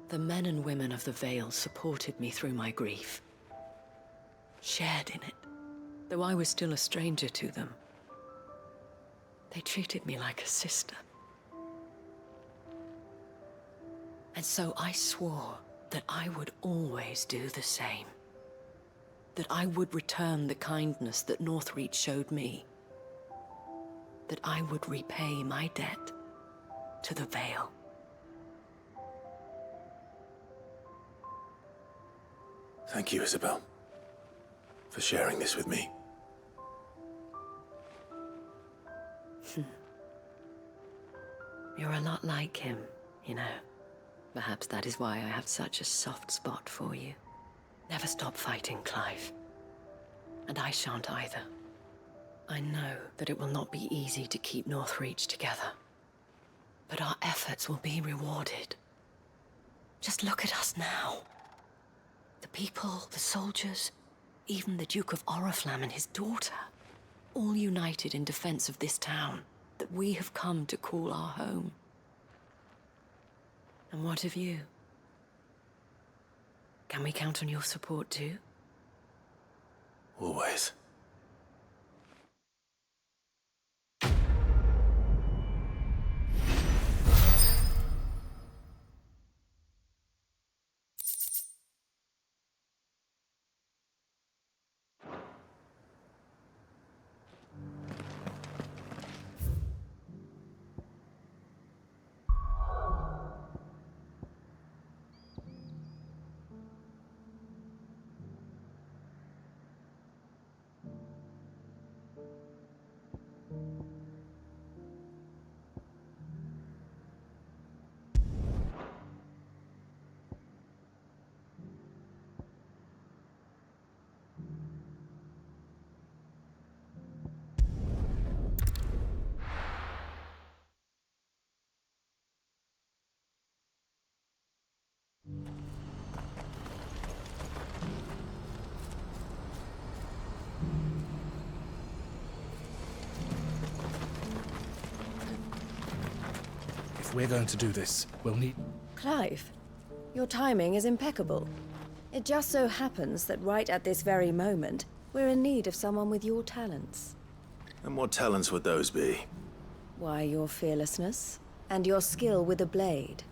The men and women of the Vale supported me through my grief. Shared in it, though I was still a stranger to them. They treated me like a sister. And so I swore that I would always do the same. That I would return the kindness that Northreach showed me. That I would repay my debt to the Vale. Thank you, Isabel, for sharing this with me. You're a lot like him, you know. Perhaps that is why I have such a soft spot for you. Never stop fighting, Clive. And I shan't either. I know that it will not be easy to keep Northreach together. But our efforts will be rewarded. Just look at us now. The people, the soldiers, even the Duke of Oriflamme and his daughter, all united in defense of this town that we have come to call our home. And what of you? Can we count on your support too? Always. If we're going to do this, we'll need... Clive, your timing is impeccable. It just so happens that right at this very moment, we're in need of someone with your talents. And what talents would those be? Why, your fearlessness, and your skill with a blade.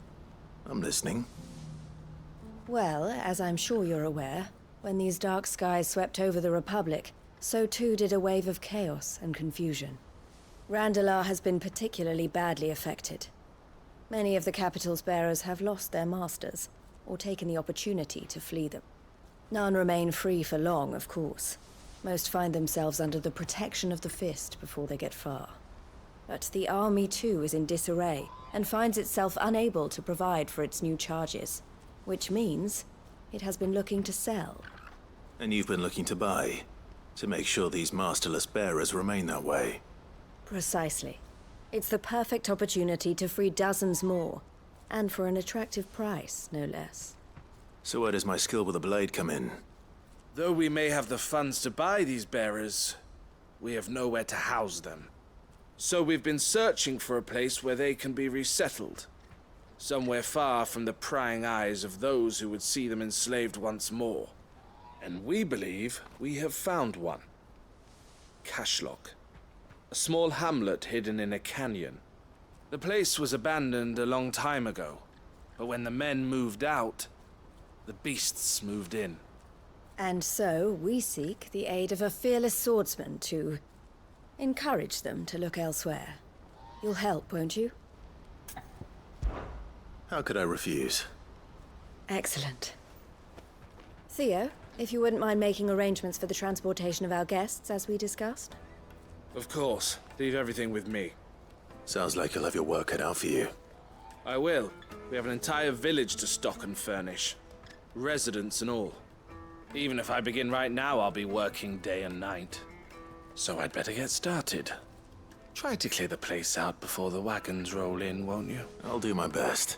I'm listening. Well, as I'm sure you're aware, when these dark skies swept over the Republic, so too did a wave of chaos and confusion. Randalar has been particularly badly affected. Many of the capital's bearers have lost their masters, or taken the opportunity to flee them. None remain free for long, of course. Most find themselves under the protection of the Fist before they get far. But the army too is in disarray, and finds itself unable to provide for its new charges. Which means it has been looking to sell. And you've been looking to buy, to make sure these masterless bearers remain that way. Precisely. It's the perfect opportunity to free dozens more, and for an attractive price, no less. So where does my skill with a blade come in? Though we may have the funds to buy these bearers, we have nowhere to house them. So we've been searching for a place where they can be resettled. Somewhere far from the prying eyes of those who would see them enslaved once more. And we believe we have found one. Cashlock. A small hamlet hidden in a canyon. The place was abandoned a long time ago, but when the men moved out, the beasts moved in. And so we seek the aid of a fearless swordsman to Encourage them to look elsewhere. You'll help, won't you? How could I refuse? Excellent. Theo, if you wouldn't mind making arrangements for the transportation of our guests, as we discussed. Of course. Leave everything with me. Sounds like you'll have your work cut out for you. I will. We have an entire village to stock and furnish. Residents and all. Even if I begin right now, I'll be working day and night. So I'd better get started. Try to clear the place out before the wagons roll in, won't you? I'll do my best.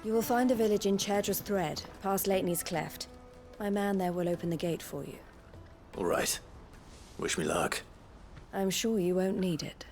You will find a village in Chedra's Thread, past Lateney's Cleft. My man there will open the gate for you. All right. Wish me luck. I'm sure you won't need it.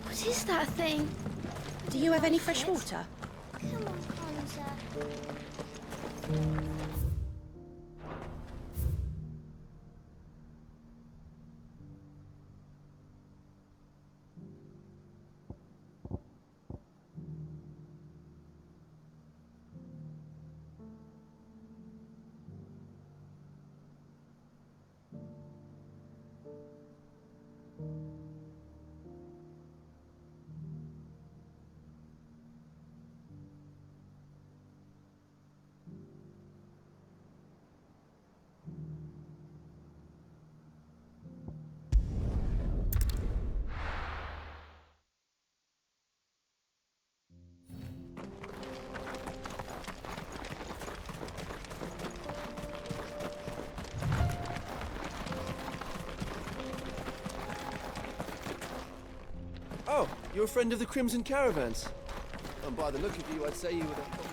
What is that thing? Do you have any fresh water? Come on, Conza. Oh, you're a friend of the Crimson Caravans. And by the look of you, I'd say you were the...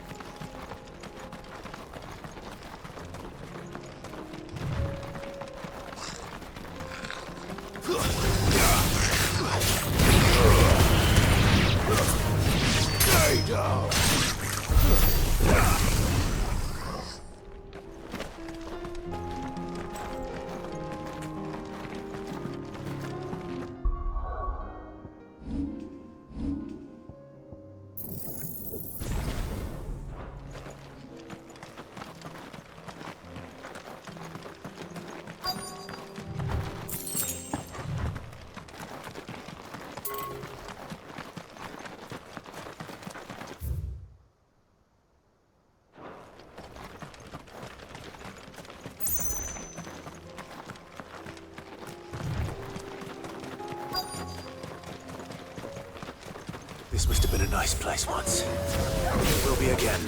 This must have been a nice place once. It will be again.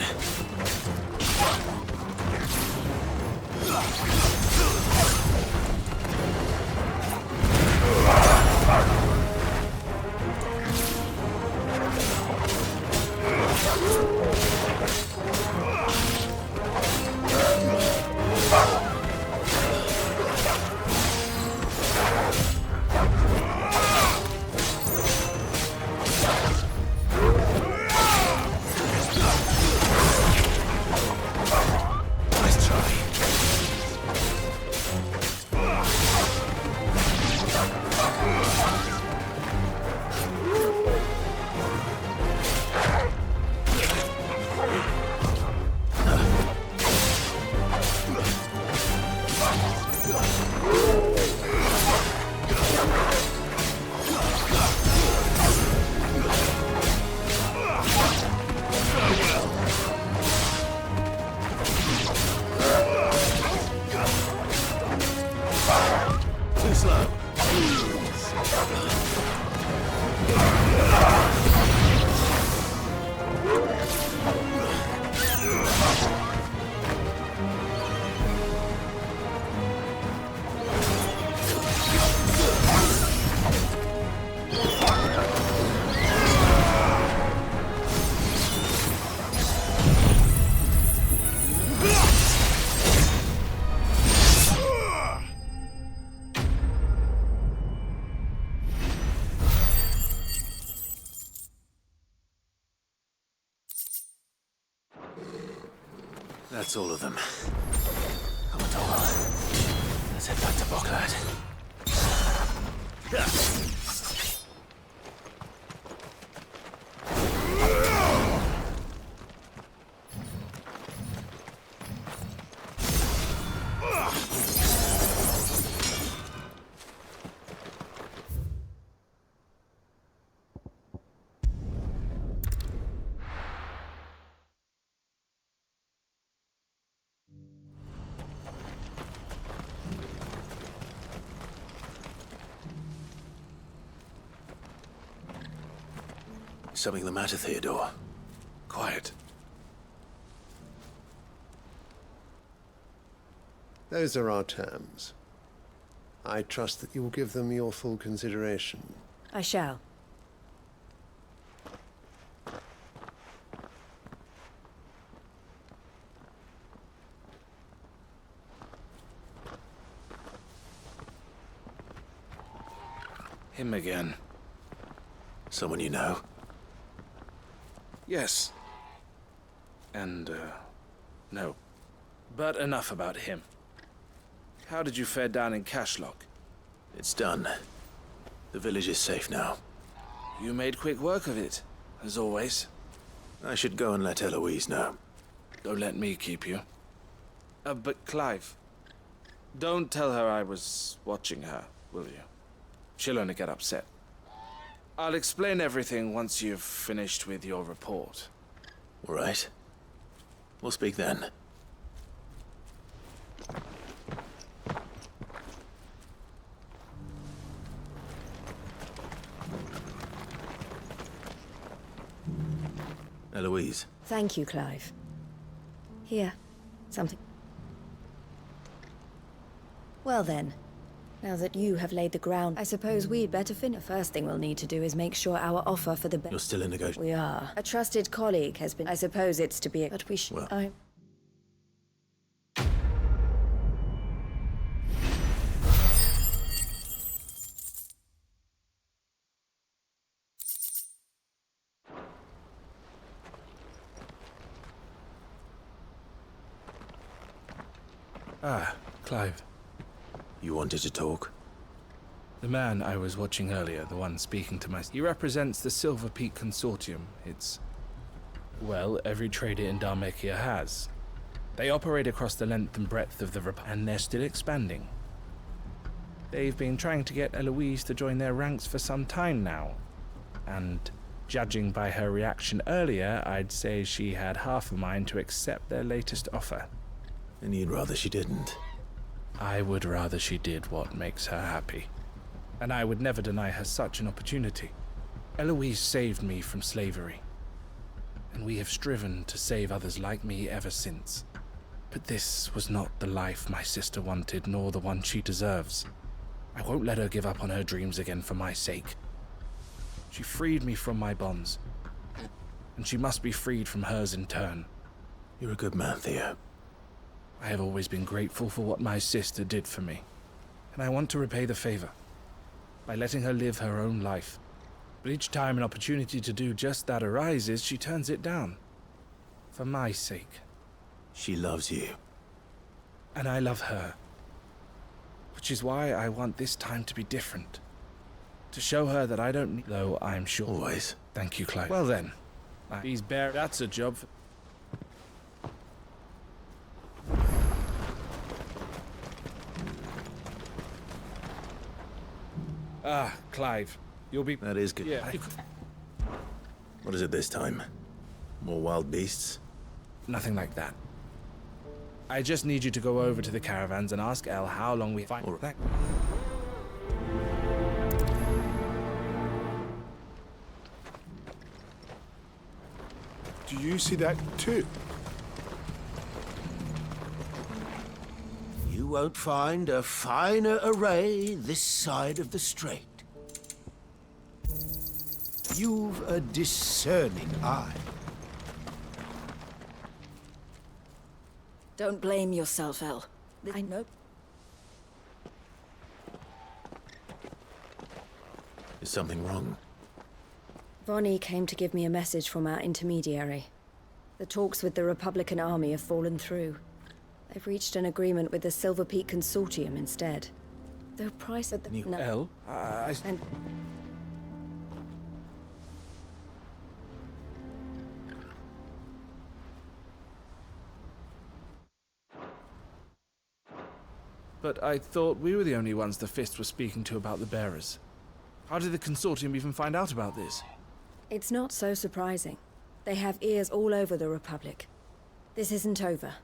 That's all of them. Come on, Torwell. Let's head back to Bocklad. Something the matter, Theodore? Quiet. Those are our terms. I trust that you will give them your full consideration. I shall. Him again. Someone you know? Yes. And, no. But enough about him. How did you fare down in Cashlock? It's done. The village is safe now. You made quick work of it, as always. I should go and let Eloise know. Don't let me keep you. But Clive, don't tell her I was watching her, will you? She'll only get upset. I'll explain everything once you've finished with your report. All right. We'll speak then. Eloise. Thank you, Clive. Here, something. Well then, now that you have laid the ground, I suppose we'd better finish. The first thing we'll need to do is make sure our offer for the... You're still in negotiation? We are. A trusted colleague has been... I suppose it's to be... But we should... Well. Ah, Clive. You wanted to talk? The man I was watching earlier, the one speaking to my... He represents the Silver Peak Consortium. It's... well, every trader in Dhalmekia has. They operate across the length and breadth of the Republic, and they're still expanding. They've been trying to get Eloise to join their ranks for some time now. And judging by her reaction earlier, I'd say she had half a mind to accept their latest offer. And you'd rather she didn't? I would rather she did what makes her happy. And I would never deny her such an opportunity. Eloise saved me from slavery. And we have striven to save others like me ever since. But this was not the life my sister wanted, nor the one she deserves. I won't let her give up on her dreams again for my sake. She freed me from my bonds. And she must be freed from hers in turn. You're a good man, Theo. I have always been grateful for what my sister did for me, and I want to repay the favor by letting her live her own life. But each time an opportunity to do just that arises, she turns it down. For my sake. She loves you. And I love her. Which is why I want this time to be different. To show her that I don't need... though I'm sure... Always. Thank you, Clive. Well then. He's bare... That's a job for... Ah, Clive. You'll be... That is good. Yeah. What is it this time? More wild beasts? Nothing like that. I just need you to go over to the caravans and ask Elle how long we... Fine. All right. Do you see that too? You won't find a finer array this side of the strait. You've a discerning eye. Don't blame yourself, Elle. I know. Is something wrong? Bonnie came to give me a message from our intermediary. The talks with the Republican army have fallen through. They've reached an agreement with the Silver Peak Consortium instead. The price at the... L? And... But I thought we were the only ones the Fist was speaking to about the bearers. How did the Consortium even find out about this? It's not so surprising. They have ears all over the Republic. This isn't over.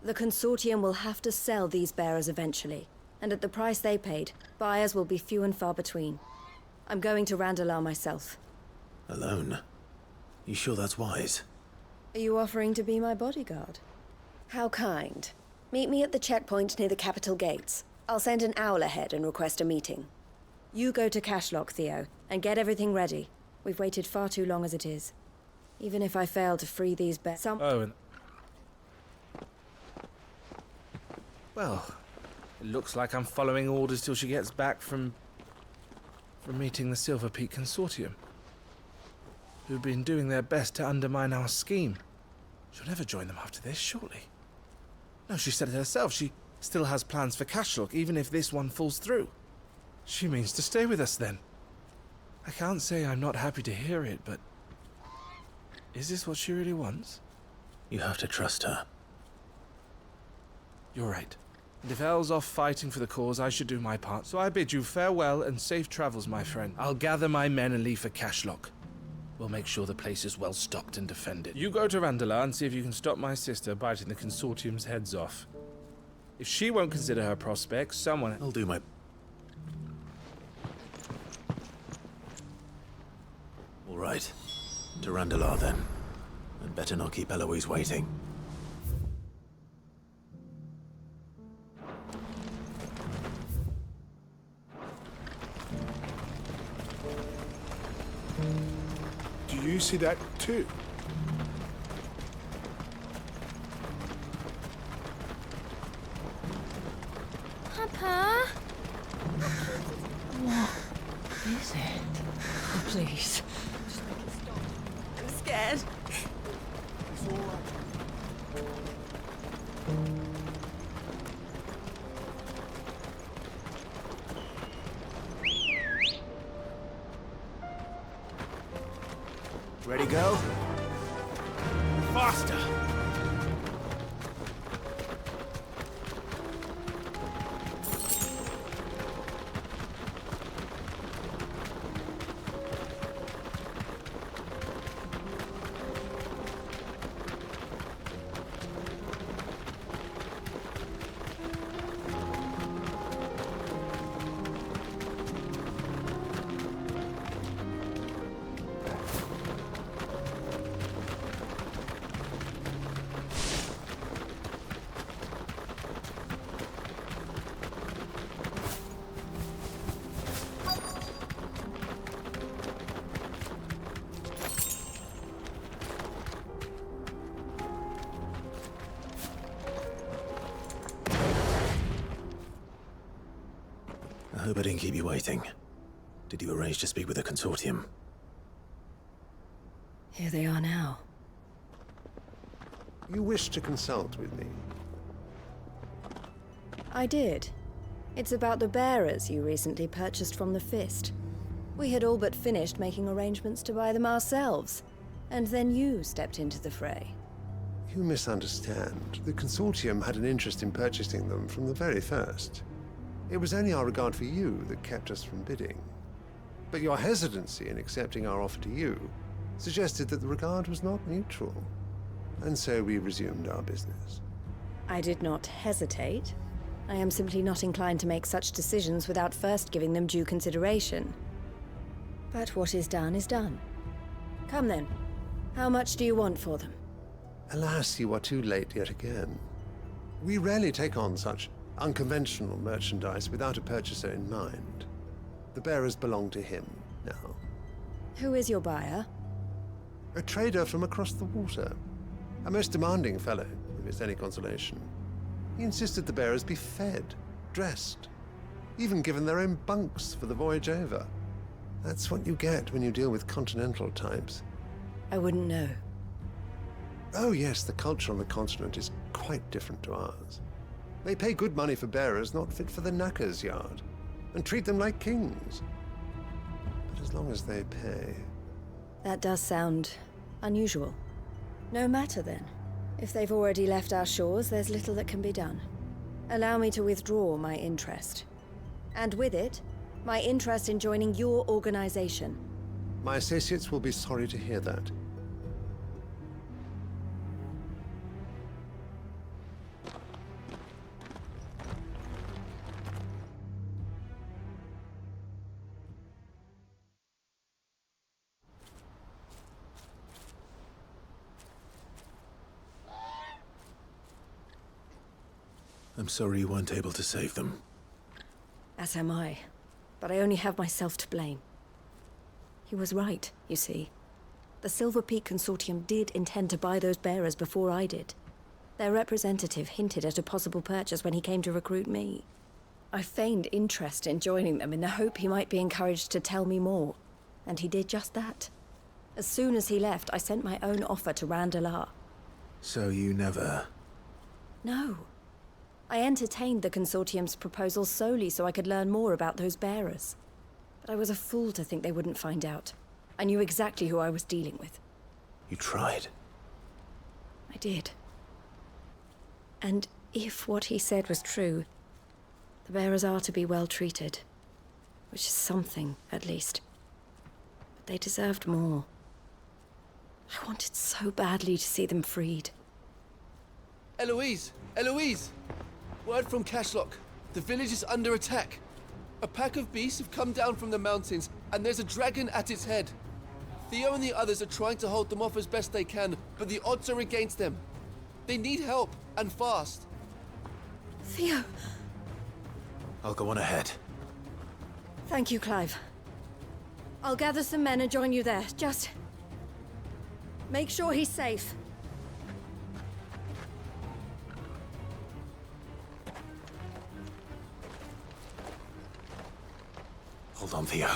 The Consortium will have to sell these bearers eventually, and at the price they paid, buyers will be few and far between. I'm going to Randalar myself. Alone? You sure that's wise? Are you offering to be my bodyguard? How kind. Meet me at the checkpoint near the capital gates. I'll send an owl ahead and request a meeting. You go to Cashlock, Theo, and get everything ready. We've waited far too long as it is. Even if I fail to free these Well, it looks like I'm following orders till she gets back from meeting the Silver Peak Consortium, who've been doing their best to undermine our scheme. She'll never join them after this, surely. No, she said it herself. She still has plans for Cashlock, even if this one falls through. She means to stay with us, then. I can't say I'm not happy to hear it, but... is this what she really wants? You have to trust her. You're right. And if Elle's off fighting for the cause, I should do my part. So I bid you farewell and safe travels, my friend. I'll gather my men and leave for Cashlock. We'll make sure the place is well stocked and defended. You go to Randalar and see if you can stop my sister biting the Consortium's heads off. If she won't consider her prospects, someone... I'll do my... All right. To Randalar, then. I'd better not keep Eloise waiting. Do you see that too? Papa? What is it? Oh, please. I'm scared. It's all right. Ready, go? Faster! I hope I didn't keep you waiting. Did you arrange to speak with the Consortium? Here they are now. You wish to consult with me? I did. It's about the bearers you recently purchased from the Fist. We had all but finished making arrangements to buy them ourselves. And then you stepped into the fray. You misunderstand. The Consortium had an interest in purchasing them from the very first. It was only our regard for you that kept us from bidding. But your hesitancy in accepting our offer to you suggested that the regard was not mutual. And so we resumed our business. I did not hesitate. I am simply not inclined to make such decisions without first giving them due consideration. But what is done is done. Come then. How much do you want for them? Alas, you are too late yet again. We rarely take on such unconventional merchandise without a purchaser in mind. The bearers belong to him now. Who is your buyer? A trader from across the water. A most demanding fellow, if it's any consolation. He insisted the bearers be fed, dressed, even given their own bunks for the voyage over. That's what you get when you deal with continental types. I wouldn't know. Oh yes, the culture on the continent is quite different to ours. They pay good money for bearers not fit for the knacker's yard, and treat them like kings. But as long as they pay... That does sound unusual. No matter then. If they've already left our shores, there's little that can be done. Allow me to withdraw my interest. And with it, my interest in joining your organization. My associates will be sorry to hear that. I'm sorry you weren't able to save them. As am I. But I only have myself to blame. He was right, you see. The Silver Peak Consortium did intend to buy those bearers before I did. Their representative hinted at a possible purchase when he came to recruit me. I feigned interest in joining them in the hope he might be encouraged to tell me more. And he did just that. As soon as he left, I sent my own offer to Randalar. So you never... No. I entertained the Consortium's proposal solely so I could learn more about those bearers. But I was a fool to think they wouldn't find out. I knew exactly who I was dealing with. You tried. I did. And if what he said was true, the bearers are to be well treated. Which is something, at least. But they deserved more. I wanted so badly to see them freed. Eloise! Eloise! Word from Cashlock. The village is under attack. A pack of beasts have come down from the mountains, and there's a dragon at its head. Theo and the others are trying to hold them off as best they can, but the odds are against them. They need help, and fast. Theo! I'll go on ahead. Thank you, Clive. I'll gather some men and join you there. Just... make sure he's safe. Hold on, Theo.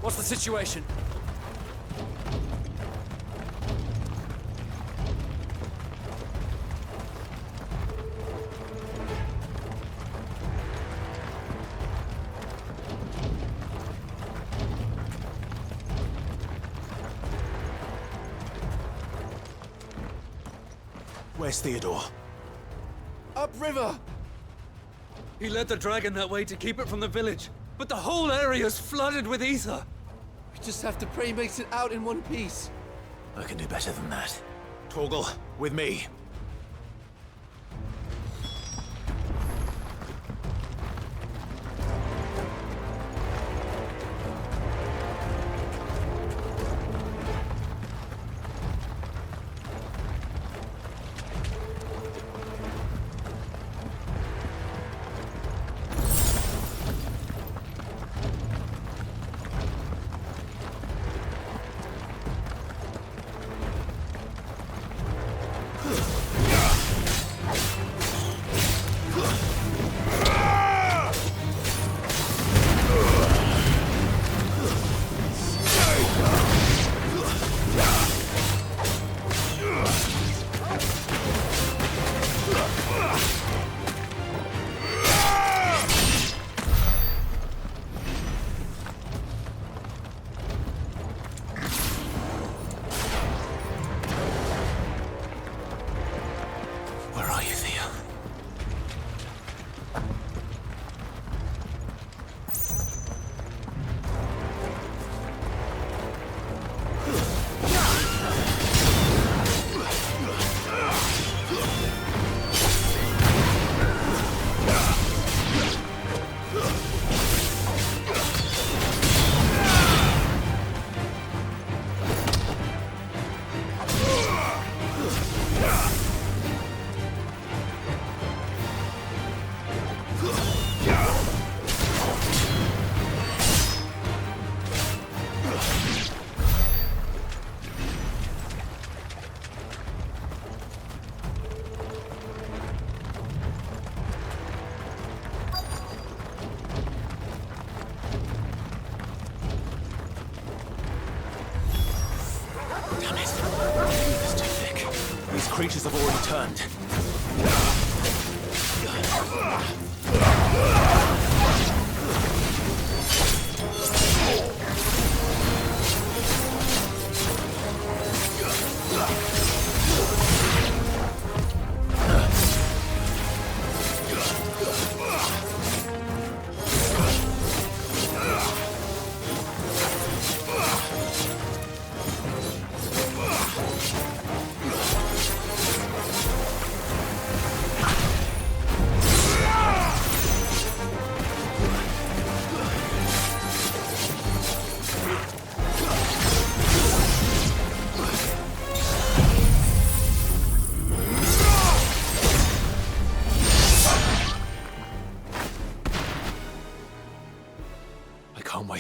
What's the situation? Where's Theodore? Upriver! He led the dragon that way to keep it from the village, but the whole area's flooded with ether. We just have to pray he makes it out in one piece. I can do better than that. Torgal, with me. creatures have already turned.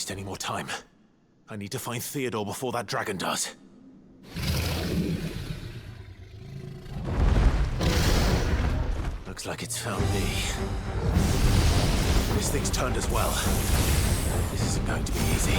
Any more time. I need to find Theodore before that dragon does. Looks like it's found me. This thing's turned as well. This isn't going to be easy.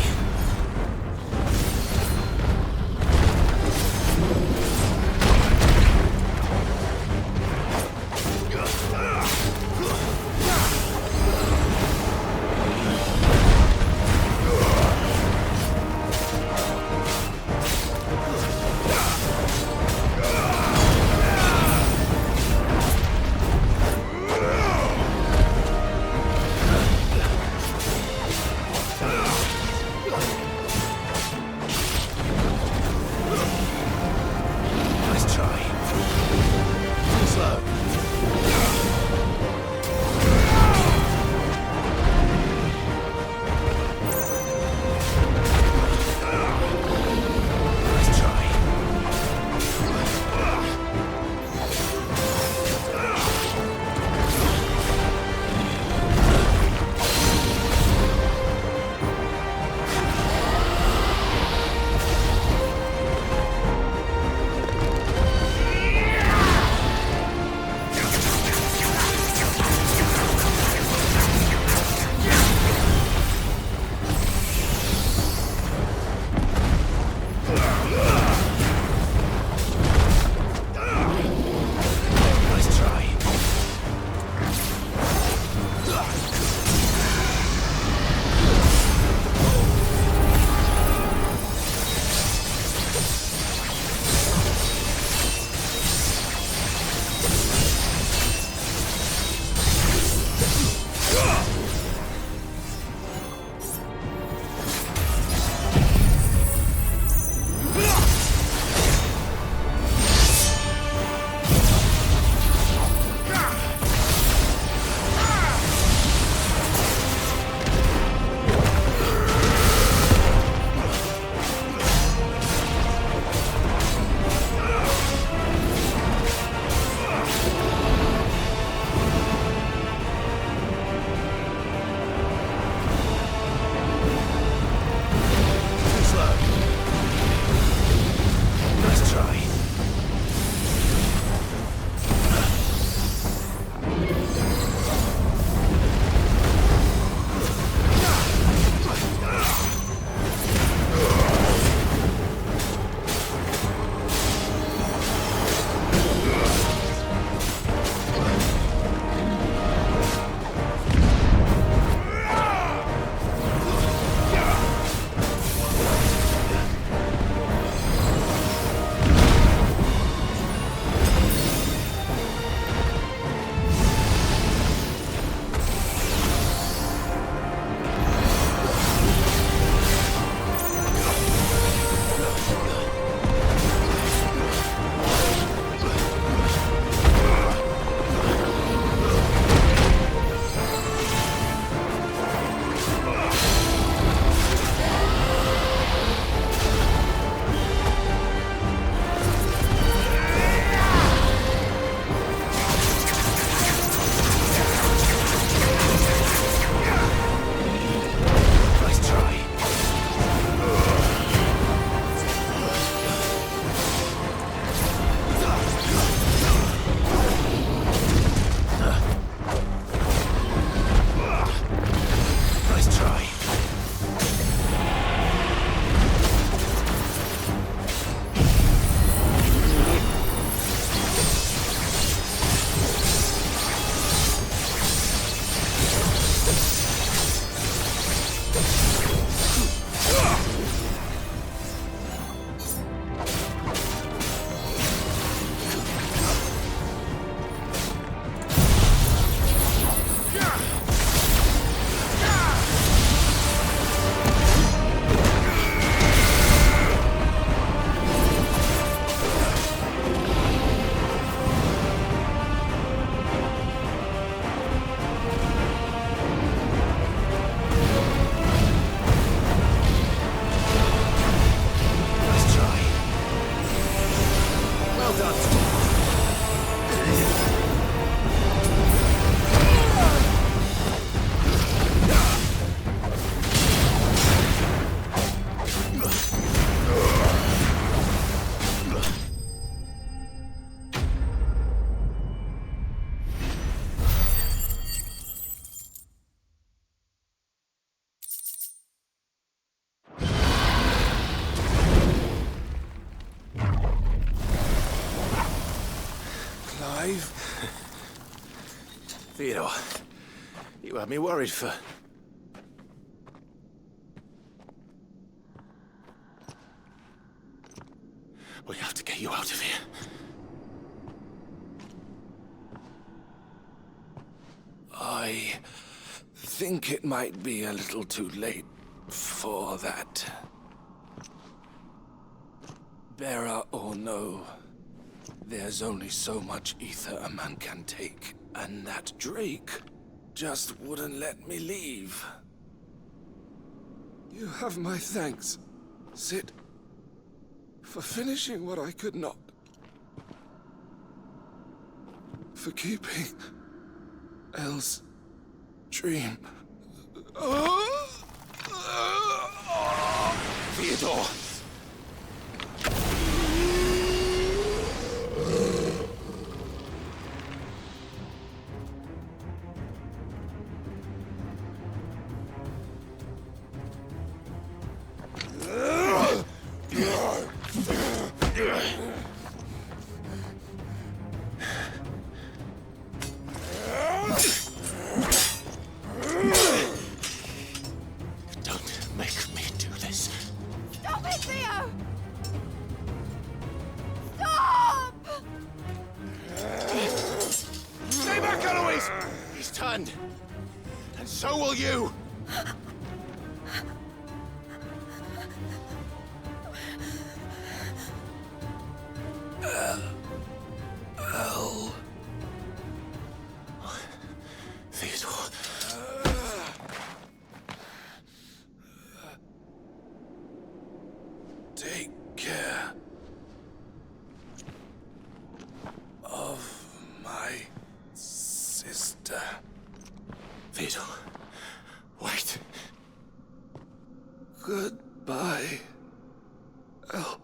Clive? Theodore, you had me worried for... We have to get you out of here. I think it might be a little too late for that. Bearer or no, there's only so much ether a man can take, and that Drake just wouldn't let me leave. You have my thanks, Sid, for finishing what I could not. For keeping Elle's dream. Theodore! Don't make me do this. Stop it, Theo! Stop! Stay back, Eloise! He's turned. And so will you! Elle. Theodore. Take care of my sister. Theodore, wait. Goodbye, Elle.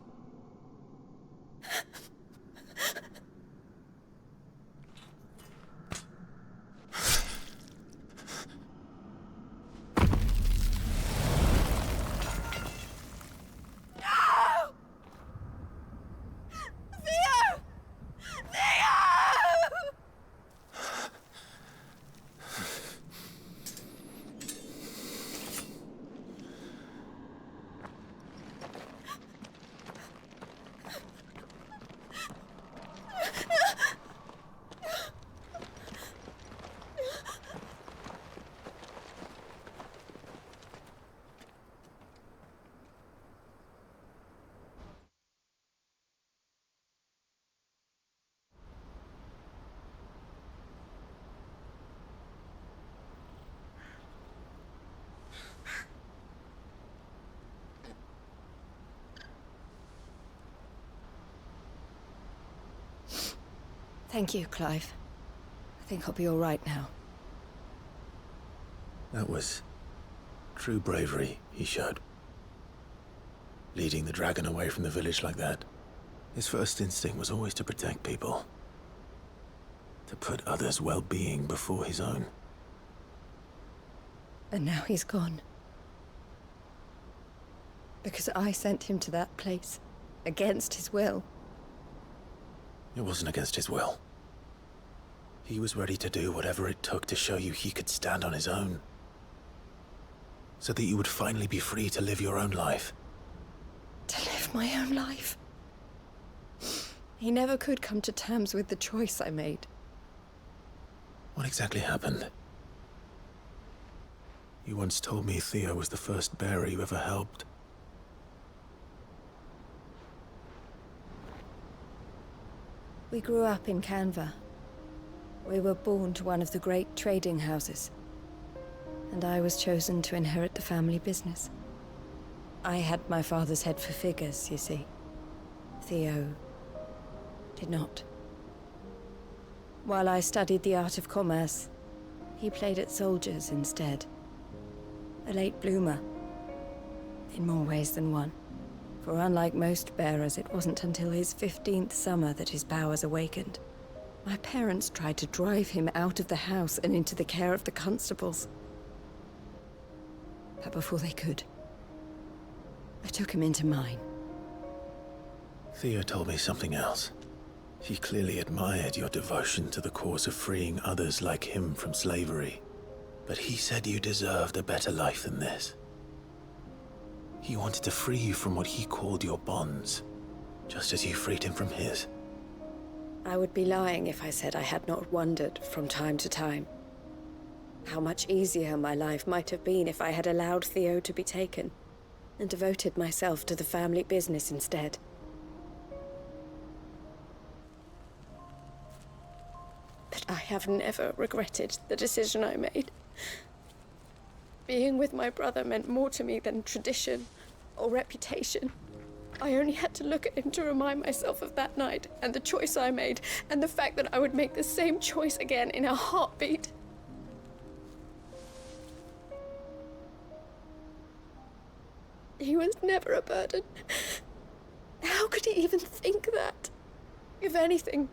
Thank you, Clive. I think I'll be all right now. That was true bravery he showed. Leading the dragon away from the village like that. His first instinct was always to protect people. To put others' well-being before his own. And now he's gone. Because I sent him to that place, against his will. It wasn't against his will. He was ready to do whatever it took to show you he could stand on his own. So that you would finally be free to live your own life. To live my own life. He never could come to terms with the choice I made. What exactly happened? You once told me Theo was the first bearer you ever helped. We grew up in Canva. We were born to one of the great trading houses. And I was chosen to inherit the family business. I had my father's head for figures, you see. Theo did not. While I studied the art of commerce, he played at soldiers instead. A late bloomer. In more ways than one. For unlike most bearers, it wasn't until his 15th summer that his powers awakened. My parents tried to drive him out of the house and into the care of the constables. But before they could, I took him into mine. Theo told me something else. He clearly admired your devotion to the cause of freeing others like him from slavery. But he said you deserved a better life than this. He wanted to free you from what he called your bonds, just as you freed him from his. I would be lying if I said I had not wondered from time to time how much easier my life might have been if I had allowed Theo to be taken and devoted myself to the family business instead. But I have never regretted the decision I made. Being with my brother meant more to me than tradition or reputation. I only had to look at him to remind myself of that night and the choice I made, and the fact that I would make the same choice again in a heartbeat. He was never a burden. How could he even think that? If anything,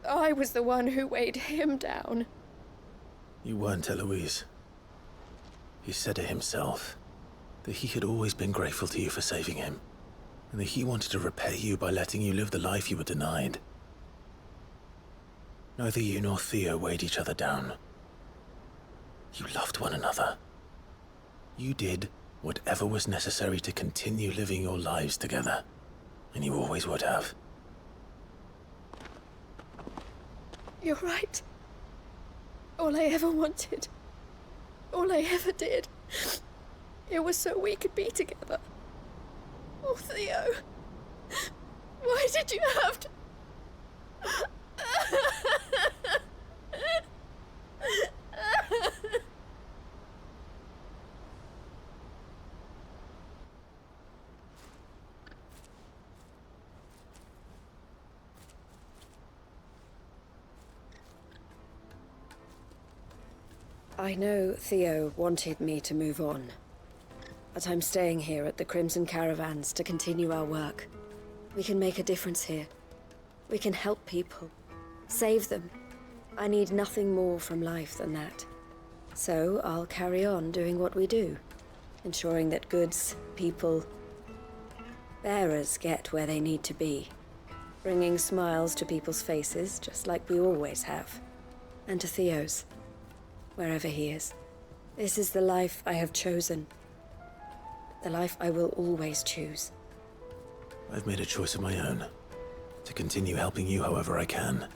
I was the one who weighed him down. You weren't, Eloise. He said it himself, that he had always been grateful to you for saving him, and that he wanted to repay you by letting you live the life you were denied. Neither you nor Theo weighed each other down. You loved one another. You did whatever was necessary to continue living your lives together, and you always would have. You're right. All I ever wanted, all I ever did, it was so we could be together. Oh, Theo, why did you have to... I know Theo wanted me to move on, but I'm staying here at the Crimson Caravans to continue our work. We can make a difference here. We can help people, save them. I need nothing more from life than that. So I'll carry on doing what we do, ensuring that goods, people, bearers get where they need to be, bringing smiles to people's faces just like we always have, and to Theo's. Wherever he is. This is the life I have chosen. The life I will always choose. I've made a choice of my own, to continue helping you however I can,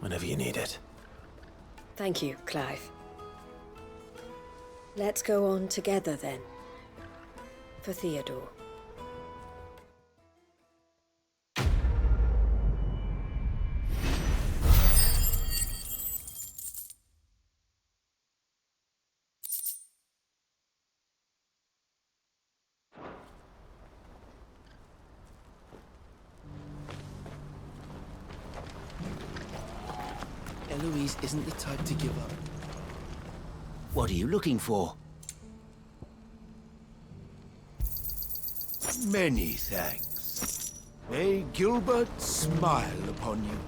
whenever you need it. Thank you, Clive. Let's go on together then. For Theodore. Eloise isn't the type to give up. What are you looking for? Many thanks. May Gilbert smile upon you.